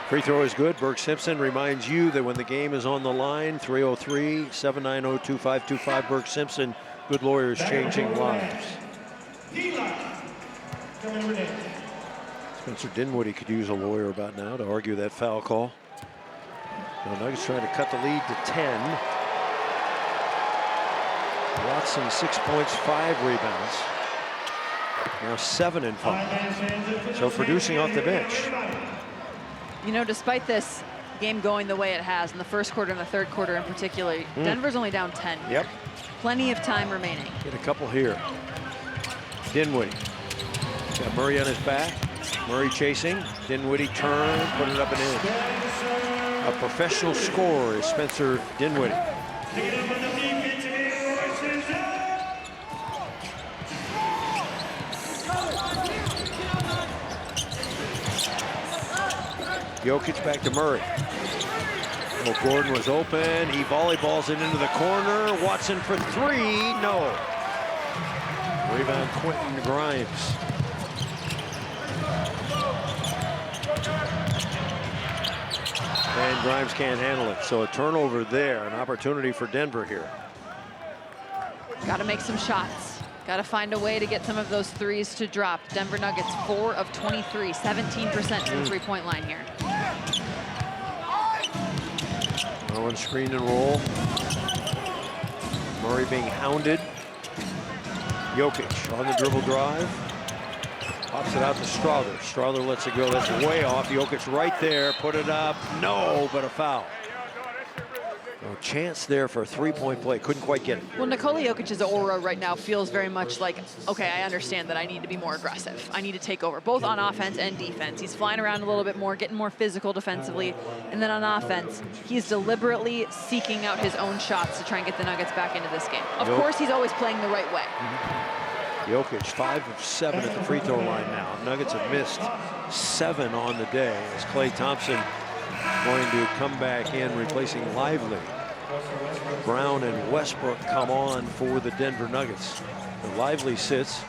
Free throw is good. Burke Simpson reminds you that when the game is on the line, 303-790-2525. Burke Simpson, good lawyers changing lives. Spencer Dinwiddie could use a lawyer about now to argue that foul call. The Nuggets trying to cut the lead to 10. Watson 6 points, 5 rebounds. Now 7 and 5. So producing off the bench. You know, despite this game going the way it has in the first quarter and the third quarter in particular, Denver's only down 10. Yep. Plenty of time remaining. Get a couple here. Dinwiddie. Got Murray on his back. Murray chasing. Dinwiddie turn, put it up and in. A professional scorer is Spencer Dinwiddie. Jokic back to Murray. Well, Gordon was open. He volleyballs it into the corner. Watson for three. No. Rebound Quentin Grimes. And Grimes can't handle it. So a turnover there. An opportunity for Denver here. Got to make some shots. Got to find a way to get some of those threes to drop. Denver Nuggets 4 of 23, 17% from the three-point line here. On screen and roll. Murray being hounded. Jokic on the dribble drive. Pops it out to Strother. Strother lets it go. That's way off. Jokic right there. Put it up. No, but a foul. No chance there for a three-point play. Couldn't quite get it. Well, Nikola Jokic's aura right now feels very much like, okay, I understand that I need to be more aggressive. I need to take over, both on offense and defense. He's flying around a little bit more, getting more physical defensively. And then on offense, he's deliberately seeking out his own shots to try and get the Nuggets back into this game. Of course, he's always playing the right way. Jokic, 5 of 7 at the free throw line now. Nuggets have missed 7 on the day as Klay Thompson going to come back in, replacing Lively. Brown and Westbrook come on for the Denver Nuggets. The Lively sits.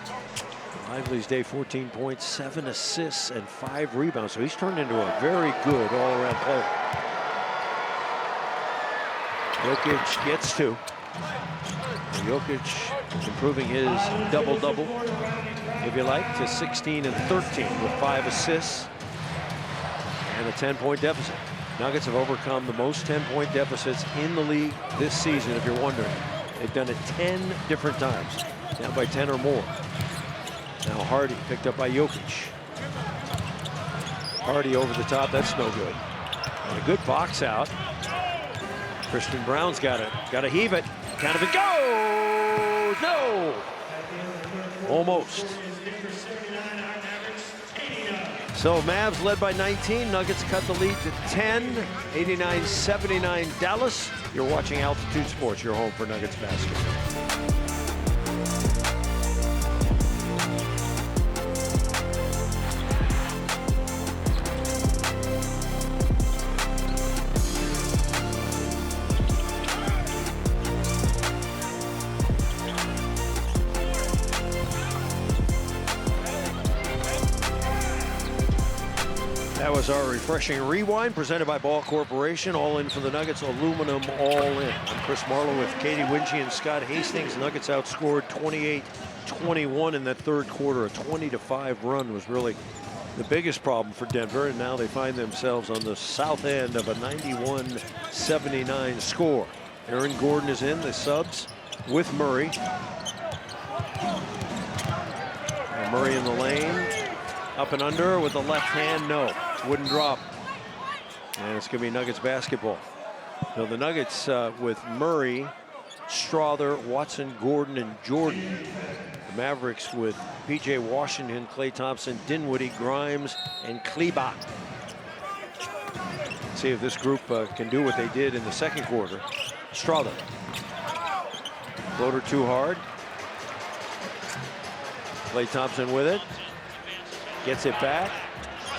Lively's day 14 points, 7 assists, and 5 rebounds. So he's turned into a very good all-around player. Jokic gets 2. Jokic improving his double-double, if you like, to 16 and 13 with 5 assists and a 10-point deficit. Nuggets have overcome the most 10-point deficits in the league this season, if you're wondering. They've done it 10 different times, down by 10 or more. Now Hardy picked up by Jokic. Hardy over the top, that's no good. And a good box out. Christian Brown's got to heave it. Count of it goes! No! Almost. So Mavs led by 19. Nuggets cut the lead to 10. 89-79 Dallas. You're watching Altitude Sports, your home for Nuggets basketball. That was our refreshing rewind presented by Ball Corporation. All in for the Nuggets, aluminum all in. I'm Chris Marlowe with Katie Winchie and Scott Hastings. Nuggets outscored 28-21 in that third quarter. A 20-5 run was really the biggest problem for Denver, and now they find themselves on the south end of a 91-79 score. Aaron Gordon is in, the subs with Murray. And Murray in the lane. Up and under with the left hand, no. Wouldn't drop. And it's going to be Nuggets basketball. So the Nuggets with Murray, Strother, Watson, Gordon, and Jordan. The Mavericks with P.J. Washington, Klay Thompson, Dinwiddie, Grimes, and Kleber. See if this group can do what they did in the second quarter. Strother. Floater too hard. Klay Thompson with it. Gets it back.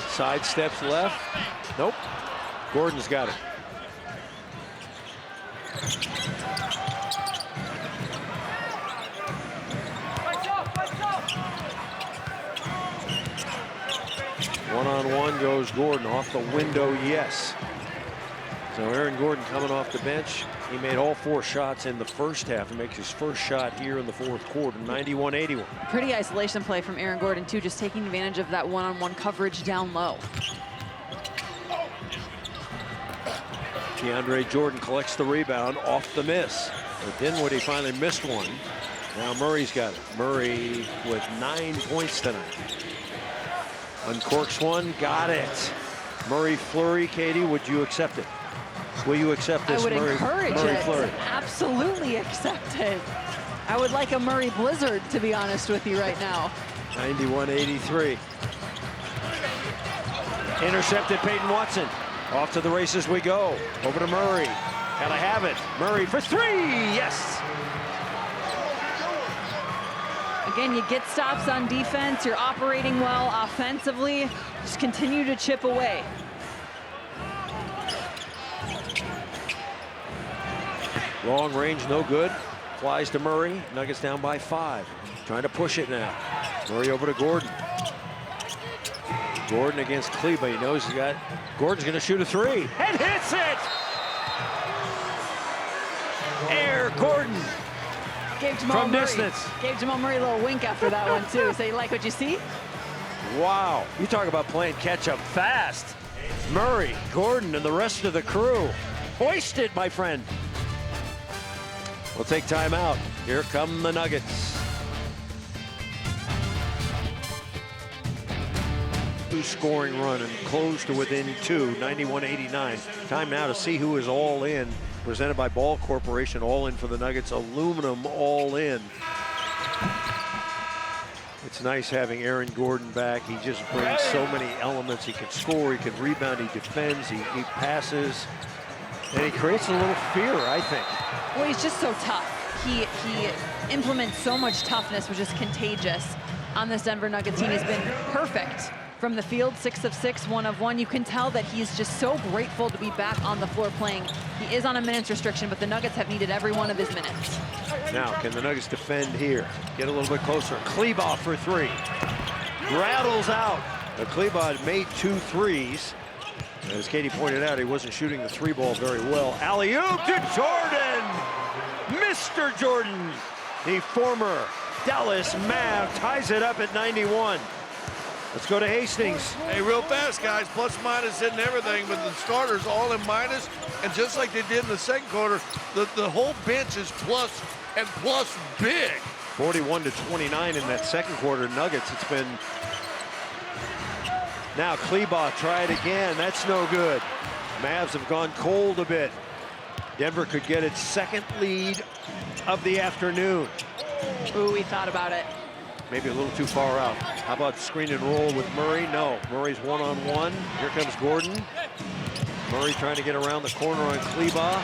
Side steps left. Nope. Gordon's got it. One-on-one goes Gordon off the window, yes. So Aaron Gordon coming off the bench. He made all 4 shots in the first half and makes his first shot here in the fourth quarter, 91-81. Pretty isolation play from Aaron Gordon, too, just taking advantage of that one-on-one coverage down low. DeAndre Jordan collects the rebound off the miss. But Dinwiddie finally missed one. Now Murray's got it. Murray with 9 points tonight. Uncorks one, got it. Murray flurry, Katie, would you accept it? Will you accept this Murray Murray flurry? Absolutely accept it. I would like a Murray blizzard, to be honest with you right now. 91-83. Intercepted Peyton Watson. Off to the races we go. Over to Murray. Gotta have it. Murray for 3. Yes. Again, you get stops on defense. You're operating well offensively. Just continue to chip away. Long range, no good. Flies to Murray. Nuggets down by 5. Trying to push it now. Murray over to Gordon. Gordon against Kleber. He knows he's got. Gordon's going to shoot a 3 and hits it. Air Gordon. Gave Jamal From Murray. distance. Gave Jamal Murray a little wink after that one too. So you like what you see? Wow. You talk about playing catch up fast. Murray, Gordon, and the rest of the crew. Hoisted, my friend. We'll take time out. Here come the Nuggets. 2-scoring run and close to within 2, 91-89. Time now to see who is all in. Presented by Ball Corporation, all in for the Nuggets, aluminum all in. It's nice having Aaron Gordon back. He just brings so many elements. He can score, he can rebound, he defends, he passes, and he creates a little fear, I think. Well, he's just so tough. He implements so much toughness, which is contagious. on this Denver Nuggets team. He's been perfect from the field, 6 of 6, 1 of 1. You can tell that he's just so grateful to be back on the floor playing. He is on a minutes restriction, but the Nuggets have needed every one of his minutes. Now, can the Nuggets defend here? Get a little bit closer. Kleber for 3. Rattles out. Kleber made 2 threes. As Katie pointed out, he wasn't shooting the 3-ball very well. Alley-oop to Jordan! Mr. Jordan, the former Dallas Mav, ties it up at 91. Let's go to Hastings. Hey, real fast, guys. Plus, minus hitting everything, but the starters all in minus. And just like they did in the second quarter, the whole bench is plus and plus big. 41-29 in that second quarter. Nuggets, it's been... Now Kleber, try it again. That's no good. Mavs have gone cold a bit. Denver could get its second lead of the afternoon. Ooh, we thought about it. Maybe a little too far out. How about screen and roll with Murray? No, Murray's one-on-one. Here comes Gordon. Murray trying to get around the corner on Kleber.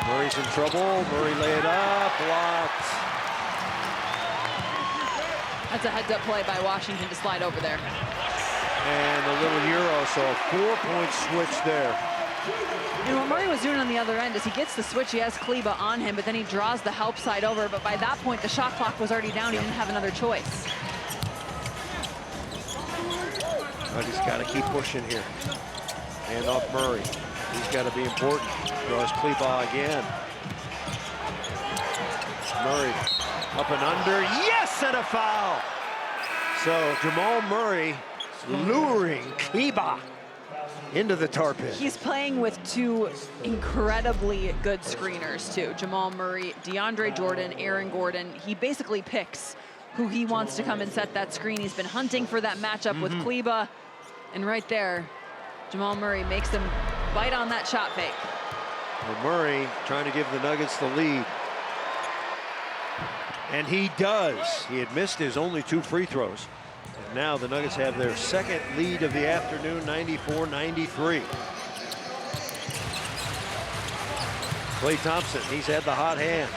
Murray's in trouble. Murray lay it up, blocked. That's a heads-up play by Washington to slide over there. And a little Euro, so a 4-point switch there. And what Murray was doing on the other end is he gets the switch, he has Kleber on him, but then he draws the help side over. But by that point, the shot clock was already down. He didn't have another choice. But he's got to keep pushing here. And off Murray. He's got to be important. Draws Kleber again. Murray up and under. Yes, and a foul. So Jamal Murray luring Kleber into the tar pit. He's playing with 2 incredibly good screeners, too. Jamal Murray, DeAndre Jordan, Aaron Gordon. He basically picks who he wants to come and set that screen. He's been hunting for that matchup with Kleber. And right there, Jamal Murray makes him bite on that shot fake. Well, Murray trying to give the Nuggets the lead. And he does. He had missed his only 2 free throws. And now the Nuggets have their second lead of the afternoon, 94-93. Klay Thompson, he's had the hot hand.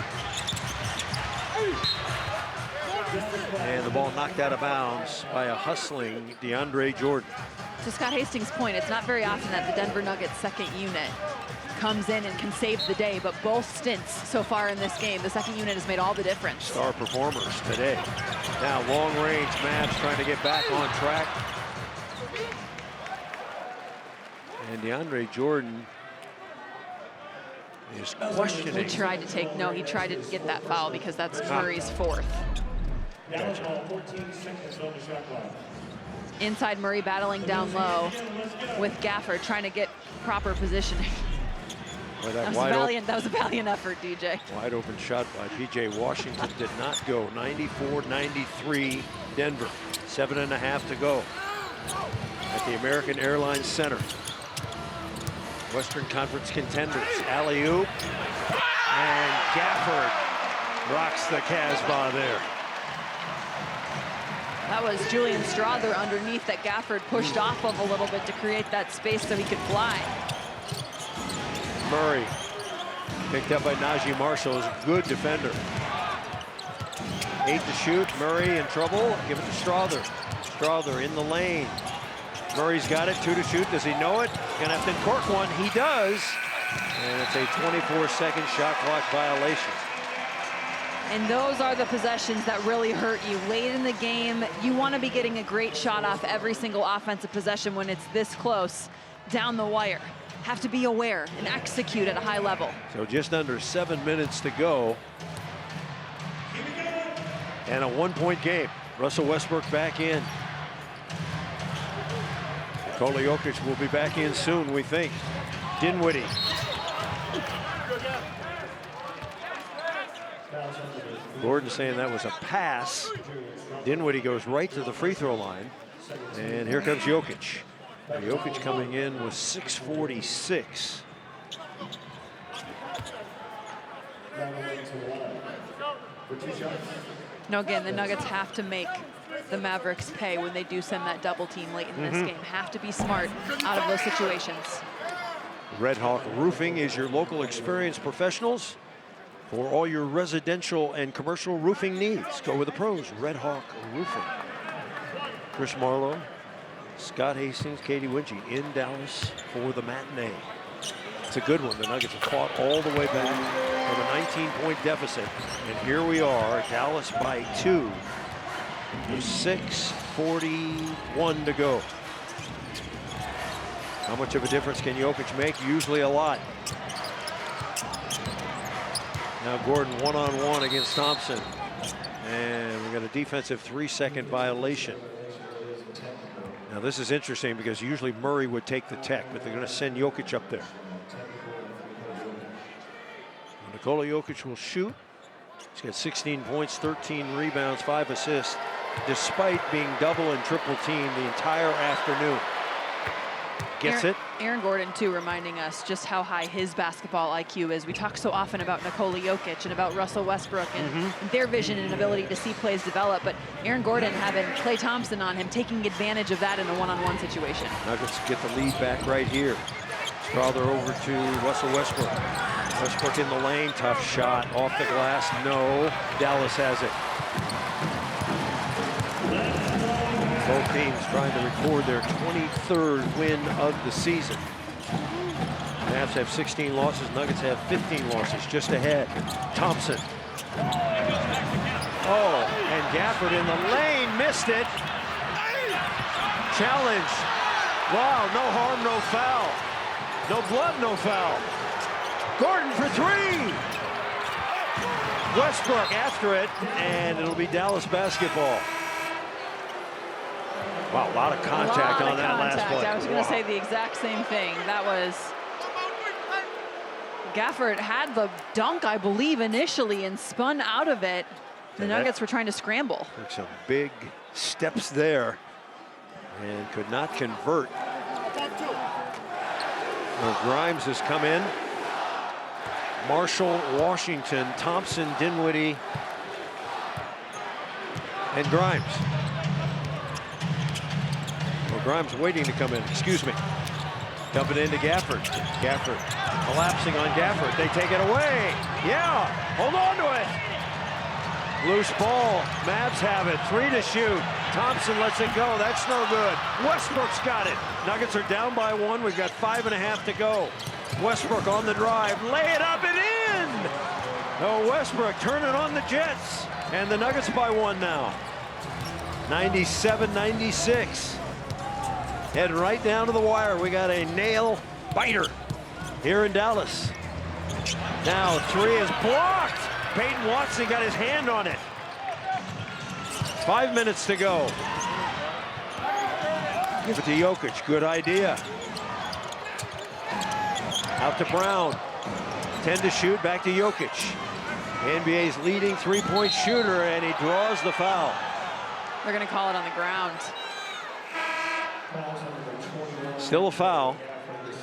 And the ball knocked out of bounds by a hustling DeAndre Jordan. To Scott Hastings' point, it's not very often that the Denver Nuggets second unit comes in and can save the day, but both stints so far in this game, the second unit has made all the difference. Star performers today. Now long range, Mavs trying to get back on track. And DeAndre Jordan is questioning. He tried to get that foul because that's Murray's 4th. Gotcha. Inside Murray battling down low with Gafford trying to get proper positioning. Well, that was a valiant effort, DJ. Wide open shot by P.J. Washington did not go. 94-93 Denver. 7.5 to go at the American Airlines Center. Western Conference contenders. Alley-oop. And Gafford rocks the Casbah there. That was Julian Strawther underneath that Gafford pushed off of a little bit to create that space so he could fly. Murray picked up by Najee Marshall, is a good defender. 8 to shoot, Murray in trouble, give it to Strawther. Strawther in the lane. Murray's got it, 2 to shoot, does he know it? Gonna have to cork one, he does. And it's a 24-second shot clock violation. And those are the possessions that really hurt you. Late in the game, you want to be getting a great shot off every single offensive possession when it's this close down the wire. Have to be aware and execute at a high level. So just under 7 minutes to go. And a 1-point game. Russell Westbrook back in. Nikola Jokic will be back in soon, we think. Dinwiddie. Gordon saying that was a pass. Dinwiddie goes right to the free throw line. And here comes Jokic. Jokic coming in with 6:46. Now again, the Nuggets have to make the Mavericks pay when they do send that double team late in this game. Have to be smart out of those situations. Red Hawk Roofing is your local experienced professionals. For all your residential and commercial roofing needs, go with the pros, Red Hawk Roofing. Chris Marlowe, Scott Hastings, Katie Winchie in Dallas for the matinee. It's a good one. The Nuggets have fought all the way back from a 19-point deficit. And here we are, Dallas by 2. With 6:41 to go. How much of a difference can Jokic make? Usually a lot. Now Gordon one-on-one against Thompson. And we got a defensive 3-second violation. Now this is interesting because usually Murray would take the tech, but they're going to send Jokic up there. Nikola Jokic will shoot. He's got 16 points, 13 rebounds, 5 assists, despite being double and triple teamed the entire afternoon. Gets it. Aaron Gordon, too, reminding us just how high his basketball IQ is. We talk so often about Nikola Jokic and about Russell Westbrook and their vision and ability to see plays develop, but Aaron Gordon having Klay Thompson on him, taking advantage of that in a one-on-one situation. Nuggets get the lead back right here. Crowder over to Russell Westbrook. Westbrook in the lane, tough shot, off the glass, no. Dallas has it. Both teams trying to record their 23rd win of the season. Mavs have 16 losses, Nuggets have 15 losses, just ahead. Thompson. Oh, and Gafford in the lane, missed it. Challenge. Wow, no harm, no foul. No blood, no foul. Gordon for 3. Westbrook after it, and it'll be Dallas basketball. Wow, a lot of contact on that last play. I was going to say the exact same thing. That was... Gafford had the dunk, I believe, initially and spun out of it. The Nuggets were trying to scramble. Took some big steps there and could not convert. Well, Grimes has come in. Marshall, Washington, Thompson, Dinwiddie, and Grimes. Well, Grimes waiting to come in, excuse me. Dump it into Gafford. Gafford collapsing on Gafford. They take it away. Yeah, hold on to it. Loose ball, Mavs have it, 3 to shoot. Thompson lets it go, that's no good. Westbrook's got it. Nuggets are down by 1, we've got 5.5 to go. Westbrook on the drive, lay it up and in! Oh, Westbrook turning on the Jets. And the Nuggets by 1 now. 97-96. Head right down to the wire. We got a nail biter here in Dallas. Now 3 is blocked. Peyton Watson got his hand on it. 5 minutes to go. Give it to Jokic, good idea. Out to Brown. 10 to shoot, back to Jokic. NBA's leading 3-point shooter, and he draws the foul. They're going to call it on the ground. Still a foul.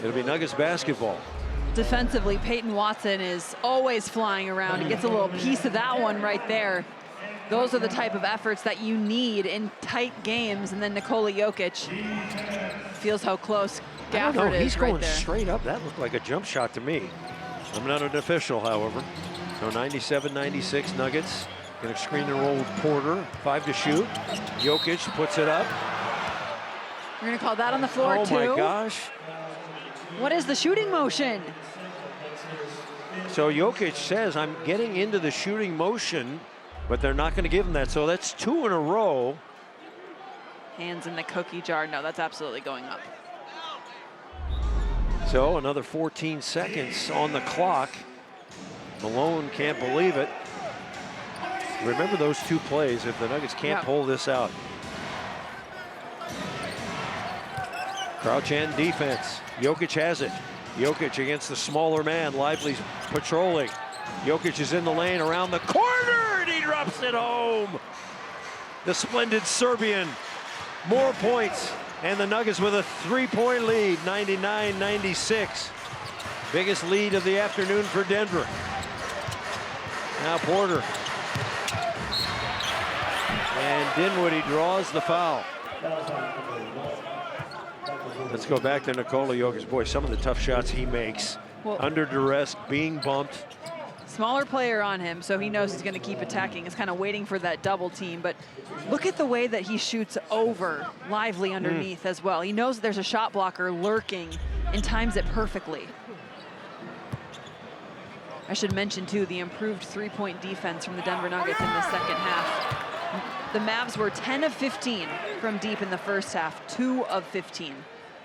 It'll be Nuggets basketball. Defensively, Peyton Watson is always flying around. He gets a little piece of that one right there. Those are the type of efforts that you need in tight games. And then Nikola Jokic feels how close Gafford is. He's going right there. straight up. That looked like a jump shot to me. I'm not an official, however. So 97-96 Nuggets. Going to screen and roll with Porter. 5 to shoot. Jokic puts it up. We're going to call that on the floor, too. Oh, my gosh. What is the shooting motion? So Jokic says, I'm getting into the shooting motion, but they're not going to give him that. So that's 2 in a row. Hands in the cookie jar. No, that's absolutely going up. So another 14 seconds on the clock. Malone can't believe it. Remember those 2 plays if the Nuggets can't pull this out. Crouch end defense. Jokic has it. Jokic against the smaller man. Lively's patrolling. Jokic is in the lane around the corner, and he drops it home. The splendid Serbian. More points, and the Nuggets with a 3-point lead, 99-96. Biggest lead of the afternoon for Denver. Now Porter. And Dinwiddie draws the foul. Let's go back to Nikola Jokic. Boy, some of the tough shots he makes. Well, under duress, being bumped. smaller player on him, so he knows he's going to keep attacking. He's kind of waiting for that double team, but look at the way that he shoots over Lively underneath as well. He knows there's a shot blocker lurking and times it perfectly. I should mention, too, the improved three-point defense from the Denver Nuggets in the second half. The Mavs were 10 of 15 from deep in the first half, 2 of 15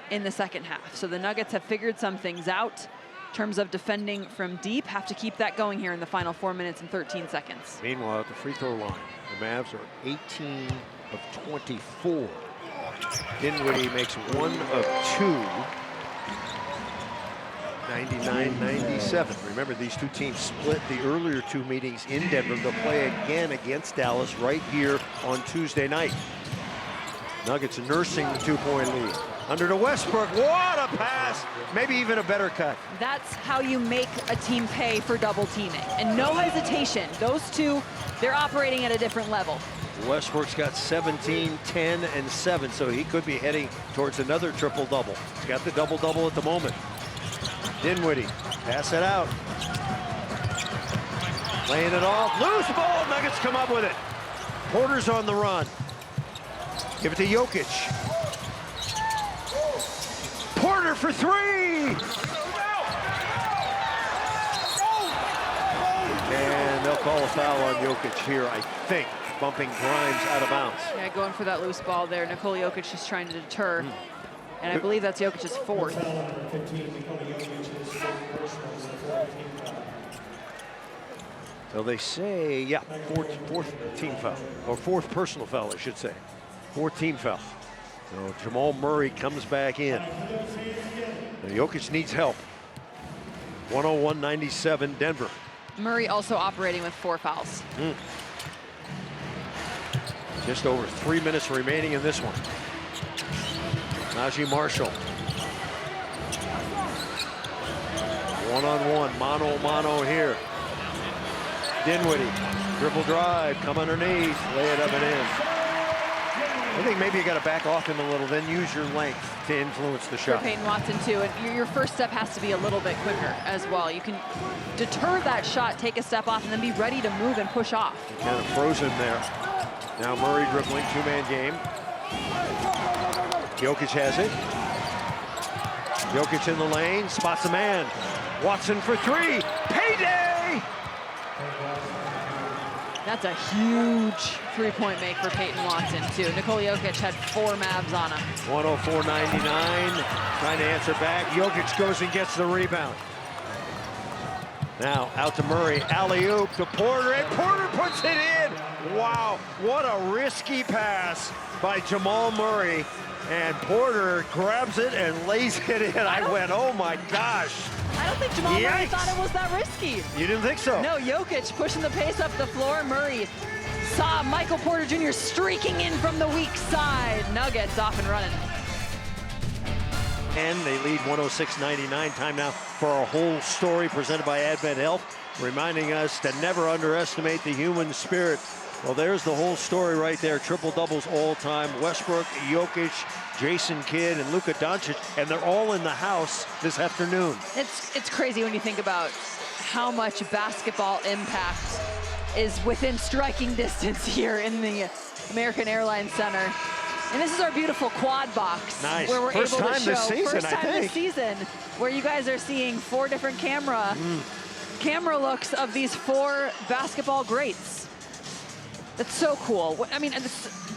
in the second half. So the Nuggets have figured some things out in terms of defending from deep. Have to keep that going here in the final 4 minutes and 13 seconds. Meanwhile, at the free throw line, the Mavs are 18 of 24. Dinwiddie makes 1 of 2. 99-97. Remember, these two teams split the earlier 2 meetings in Denver. They'll play again against Dallas right here on Tuesday night. Nuggets nursing the 2-point lead. Under to Westbrook. What a pass! Maybe even a better cut. That's how you make a team pay for double teaming. And no hesitation. Those two, they're operating at a different level. Westbrook's got 17, 10, and 7, so he could be heading towards another triple-double. He's got the double-double at the moment. Dinwiddie, pass it out. Laying it off, loose ball, Nuggets come up with it. Porter's on the run. Give it to Jokic. Porter for 3! And they'll call a foul on Jokic here, I think, bumping Grimes out of bounds. Yeah, going for that loose ball there. Nikola Jokic just trying to deter. And I believe that's Jokic's 4th. So they say, yeah, fourth team foul, or 4th personal foul, I should say. 4th team foul. So Jamal Murray comes back in. Now, Jokic needs help. 101-97 Denver. Murray also operating with 4 fouls. Just over 3 minutes remaining in this one. Najee Marshall. One-on-one, mano-mano here. Dinwiddie, dribble drive, come underneath, lay it up and in. I think maybe you got to back off him a little, then use your length to influence the shot. For Peyton Watson, too, and your first step has to be a little bit quicker as well. You can deter that shot, take a step off, and then be ready to move and push off. Kind of frozen there. Now Murray dribbling, 2-man game. Jokic has it. Jokic in the lane, spots a man. Watson for 3, payday! That's a huge three-point make for Peyton Watson, too. Nikola Jokic had 4 Mavs on him. 104-99, trying to answer back. Jokic goes and gets the rebound. Now out to Murray, alley-oop to Porter, and Porter puts it in! Wow, what a risky pass by Jamal Murray. And Porter grabs it and lays it in. I went, oh my gosh. I don't think Jamal Murray thought it was that risky. You didn't think so? No, Jokic pushing the pace up the floor. Murray saw Michael Porter Jr. streaking in from the weak side. Nuggets off and running. And they lead 106-99. Time now for our whole story presented by Advent Health, reminding us to never underestimate the human spirit. Well, there's the whole story right there. Triple doubles all time. Westbrook, Jokic, Jason Kidd, and Luka Doncic, and they're all in the house this afternoon. It's crazy when you think about how much basketball impact is within striking distance here in the American Airlines Center. And this is our beautiful quad box. Nice. Where we're First able to time show, this season, first I time think. this season, where you guys are seeing 4 different camera looks of these 4 basketball greats. That's so cool. I mean,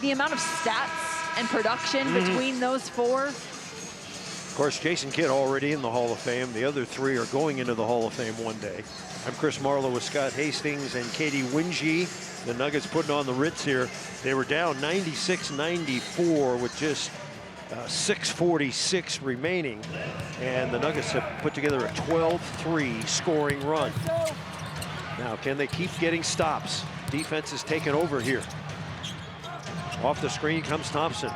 the amount of stats and production between those 4. Of course, Jason Kidd already in the Hall of Fame. The other 3 are going into the Hall of Fame one day. I'm Chris Marlowe with Scott Hastings and Katie Winge. The Nuggets putting on the Ritz here. They were down 96-94 with just 6:46 remaining. And the Nuggets have put together a 12-3 scoring run. Now, can they keep getting stops? Defense is taking over here. Off the screen comes Thompson.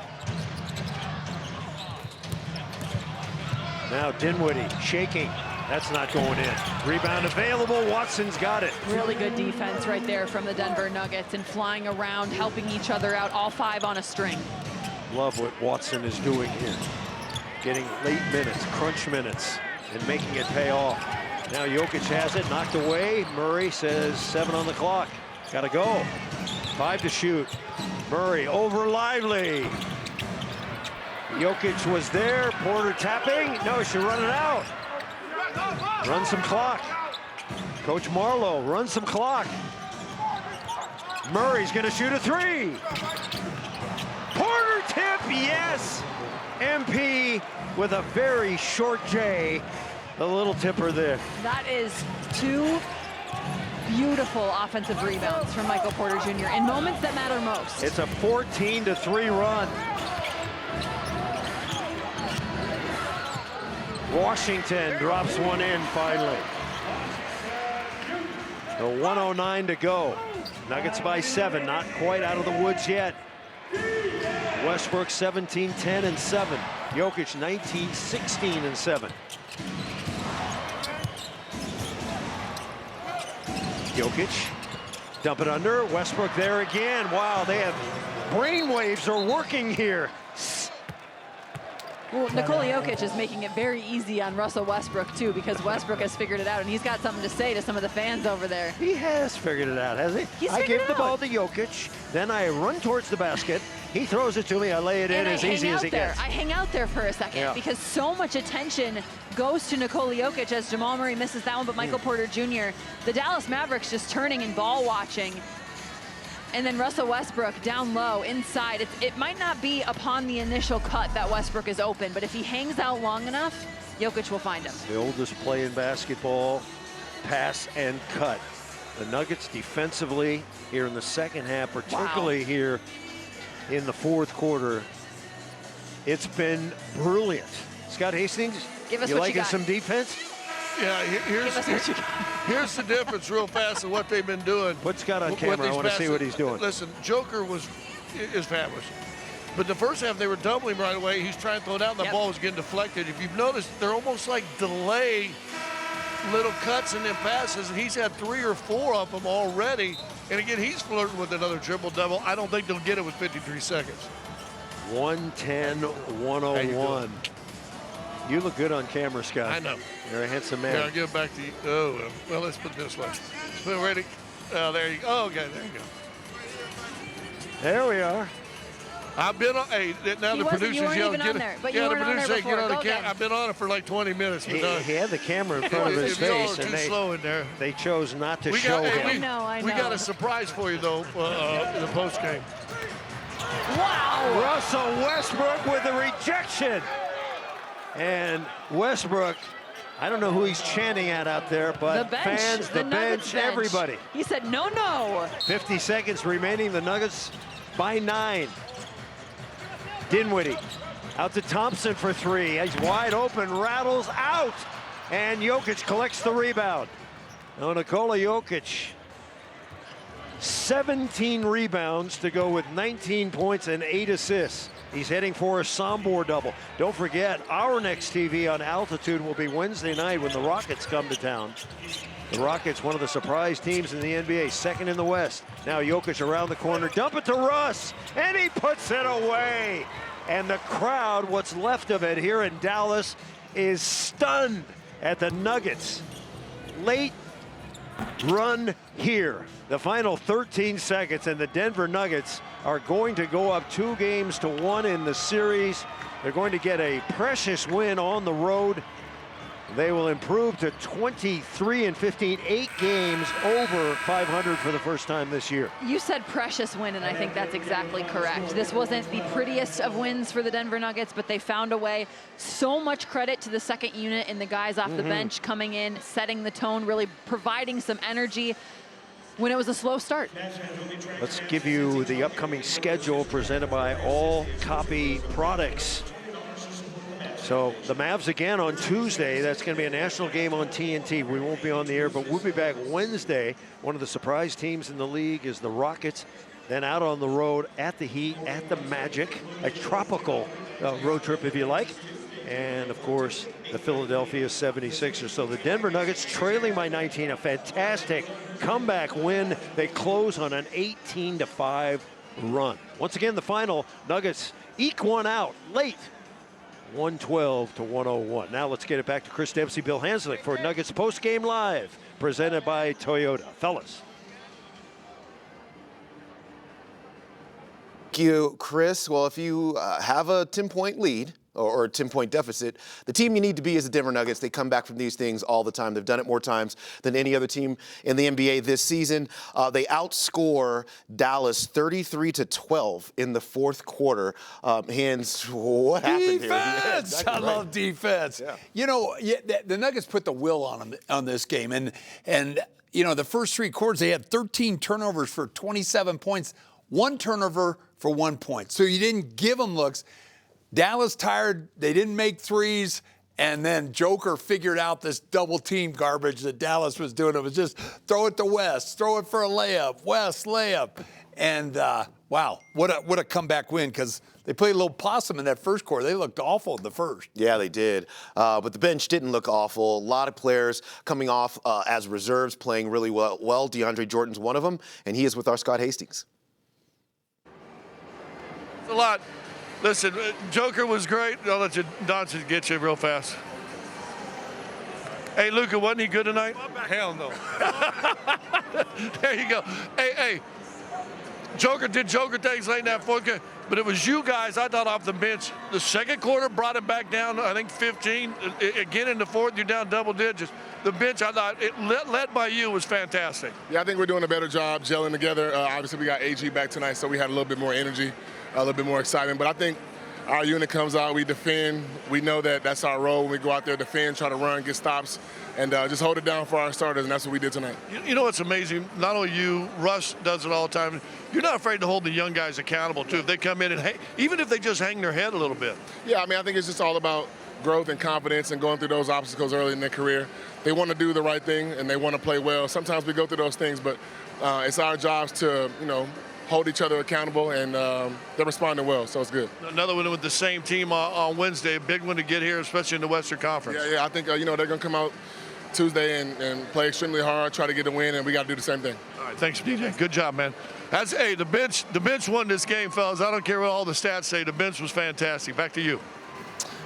Now Dinwiddie shaking. That's not going in. Rebound available. Watson's got it. Really good defense right there from the Denver Nuggets, and flying around, helping each other out, all 5 on a string. Love what Watson is doing here. Getting late minutes, crunch minutes, and making it pay off. Now Jokic has it, knocked away. Murray says 7 on the clock. Gotta go. 5 to shoot. Murray over Lively. Jokic was there. Porter tapping. No, she'll run it out. Run some clock. Coach Marlowe, run some clock. Murray's gonna shoot a 3. Porter tip, yes! MP with a very short J. The little tipper there. That is 2 beautiful offensive rebounds from Michael Porter Jr. in moments that matter most. It's a 14-3 run. Washington drops one in finally. The 1:09 to go. Nuggets by 7, not quite out of the woods yet. Westbrook 17, 10, and 7. Jokic 19, 16, and 7. Jokic, dump it under. Westbrook there again. Wow, they have brainwaves are working here. Well, Nikola Jokic is making it very easy on Russell Westbrook, too, because Westbrook has figured it out, and he's got something to say to some of the fans over there. He has figured it out, has he? I give the ball to Jokic, then I run towards the basket. He throws it to me, I lay it in as easy as he gets. I hang out there for a second because so much attention goes to Nikola Jokic as Jamal Murray misses that one, but Michael Porter Jr., the Dallas Mavericks just turning and ball watching. And then Russell Westbrook down low, inside. It might not be upon the initial cut that Westbrook is open, but if he hangs out long enough, Jokic will find him. The oldest play in basketball, pass and cut. The Nuggets defensively here in the second half, particularly here in the fourth quarter, it's been brilliant. Scott Hastings, give us you what liking you got. some defense? Yeah, here's the difference real fast of what they've been doing. Put Scott on camera, I want to see what he's doing. Listen, Joker is fabulous. But the first half, they were doubling him right away. He's trying to throw it out, and the ball was getting deflected. If you've noticed, they're almost like delay little cuts and then passes, and he's had 3 or 4 of them already. And again, he's flirting with another triple-double. I don't think they'll get it with 53 seconds. 110-101. You look good on camera, Scott. I know. You're a handsome man. Yeah, I'll give it back to you. Oh, well, let's put it this way. So ready? Oh, there you go. Oh, okay, there you go. There we are. I've been on. Hey, now the producers yell, get it. Yeah, the producers say get on the camera. I've been on it for like 20 minutes. He had the camera in front of his face, and slow in there. They chose not to show him. I know. We got a surprise for you though in the post game. Wow! Russell Westbrook with a rejection. And Westbrook, I don't know who he's chanting at out there, but the bench, fans, the bench, everybody. He said, no, no. 50 seconds remaining, the Nuggets by 9. Dinwiddie out to Thompson for 3. He's wide open, rattles out, and Jokic collects the rebound. Now Nikola Jokic, 17 rebounds to go with 19 points and 8 assists. He's heading for a Sombor double. Don't forget, our next TV on Altitude will be Wednesday night when the Rockets come to town. The Rockets, one of the surprise teams in the NBA, second in the West. Now Jokic around the corner, dump it to Russ, and he puts it away. And the crowd, what's left of it here in Dallas, is stunned at the Nuggets. Late run here. The final 13 seconds, and the Denver Nuggets are going to go up 2-1 in the series. They're going to get a precious win on the road. They will improve to 23-15, 8 games over 500 for the first time this year. You said precious win, and I think that's exactly correct. This wasn't the prettiest of wins for the Denver Nuggets, but they found a way. So much credit to the second unit and the guys off the bench coming in, setting the tone, really providing some energy when it was a slow start. Let's give you the upcoming schedule presented by All Copy Products. So the Mavs again on Tuesday. That's going to be a national game on TNT. We won't be on the air, but we'll be back Wednesday. One of the surprise teams in the league is the Rockets. Then out on the road at the Heat, at the Magic, a tropical road trip if you like. And of course, the Philadelphia 76ers. So the Denver Nuggets trailing by 19, a fantastic comeback win. They close on an 18-5 run. Once again, the final, Nuggets eke one out late 112 to 101. Now let's get it back to Chris Dempsey, Bill Hanslick for Nuggets Post-Game Live, presented by Toyota. Fellas. Thank you, Chris. Well, if you have a 10-point lead or a 10-point deficit, the team you need to be is the Denver Nuggets. They come back from these things all the time. They've done it more times than any other team in the NBA this season. They outscore Dallas 33-12 in the fourth quarter. Hands, what happened here? Defense! Yeah, exactly I love defense. Yeah. You know, the Nuggets put the will on them on this game. And you know, the first three quarters, they had 13 turnovers for 27 points, 1 turnover for 1 point. So you didn't give them looks. Dallas tired, they didn't make threes, and then Joker figured out this double team garbage that Dallas was doing. It was just throw it to West, throw it for a layup, West layup. And wow, what a comeback win, because they played a little possum in that first quarter. They looked awful in the first. Yeah, they did. But the bench didn't look awful. A lot of players coming off as reserves, playing really well. DeAndre Jordan's one of them, and he is with our Scott Hastings. It's a lot. Listen, Joker was great. I'll let you, Doncic get you real fast. Hey, Luka, wasn't he good tonight? Hell no. There you go. Hey, Joker did Joker things late in that fourth quarter, but it was you guys, I thought, off the bench. The second quarter brought it back down, I think, 15. Again, in the fourth, you're down double digits. The bench, I thought, led by you, was fantastic. Yeah, I think we're doing a better job gelling together. Obviously, we got AG back tonight, so we had a little bit more energy, a little bit more excitement. But I think our unit comes out, we defend. We know that that's our role when we go out there, defend, try to run, get stops, and just hold it down for our starters, and that's what we did tonight. You know what's amazing? Not only you, Russ does it all the time. You're not afraid to hold the young guys accountable, too. If they come in and, even if they just hang their head a little bit. Yeah, I mean, I think it's just all about growth and confidence and going through those obstacles early in their career. They want to do the right thing, and they want to play well. Sometimes we go through those things, but it's our jobs to, hold each other accountable, and they're responding well, so it's good. Another one with the same team on Wednesday, a big one to get here, especially in the Western Conference. Yeah, I think, they're going to come out Tuesday and play extremely hard, try to get a win, and we got to do the same thing. All right, thanks, DJ. Good job, man. The bench won this game, fellas. I don't care what all the stats say. The bench was fantastic. Back to you.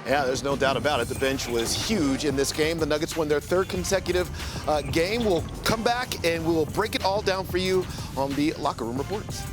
Yeah, there's no doubt about it. The bench was huge in this game. The Nuggets won their third consecutive game. We'll come back and we will break it all down for you on the Locker Room Reports.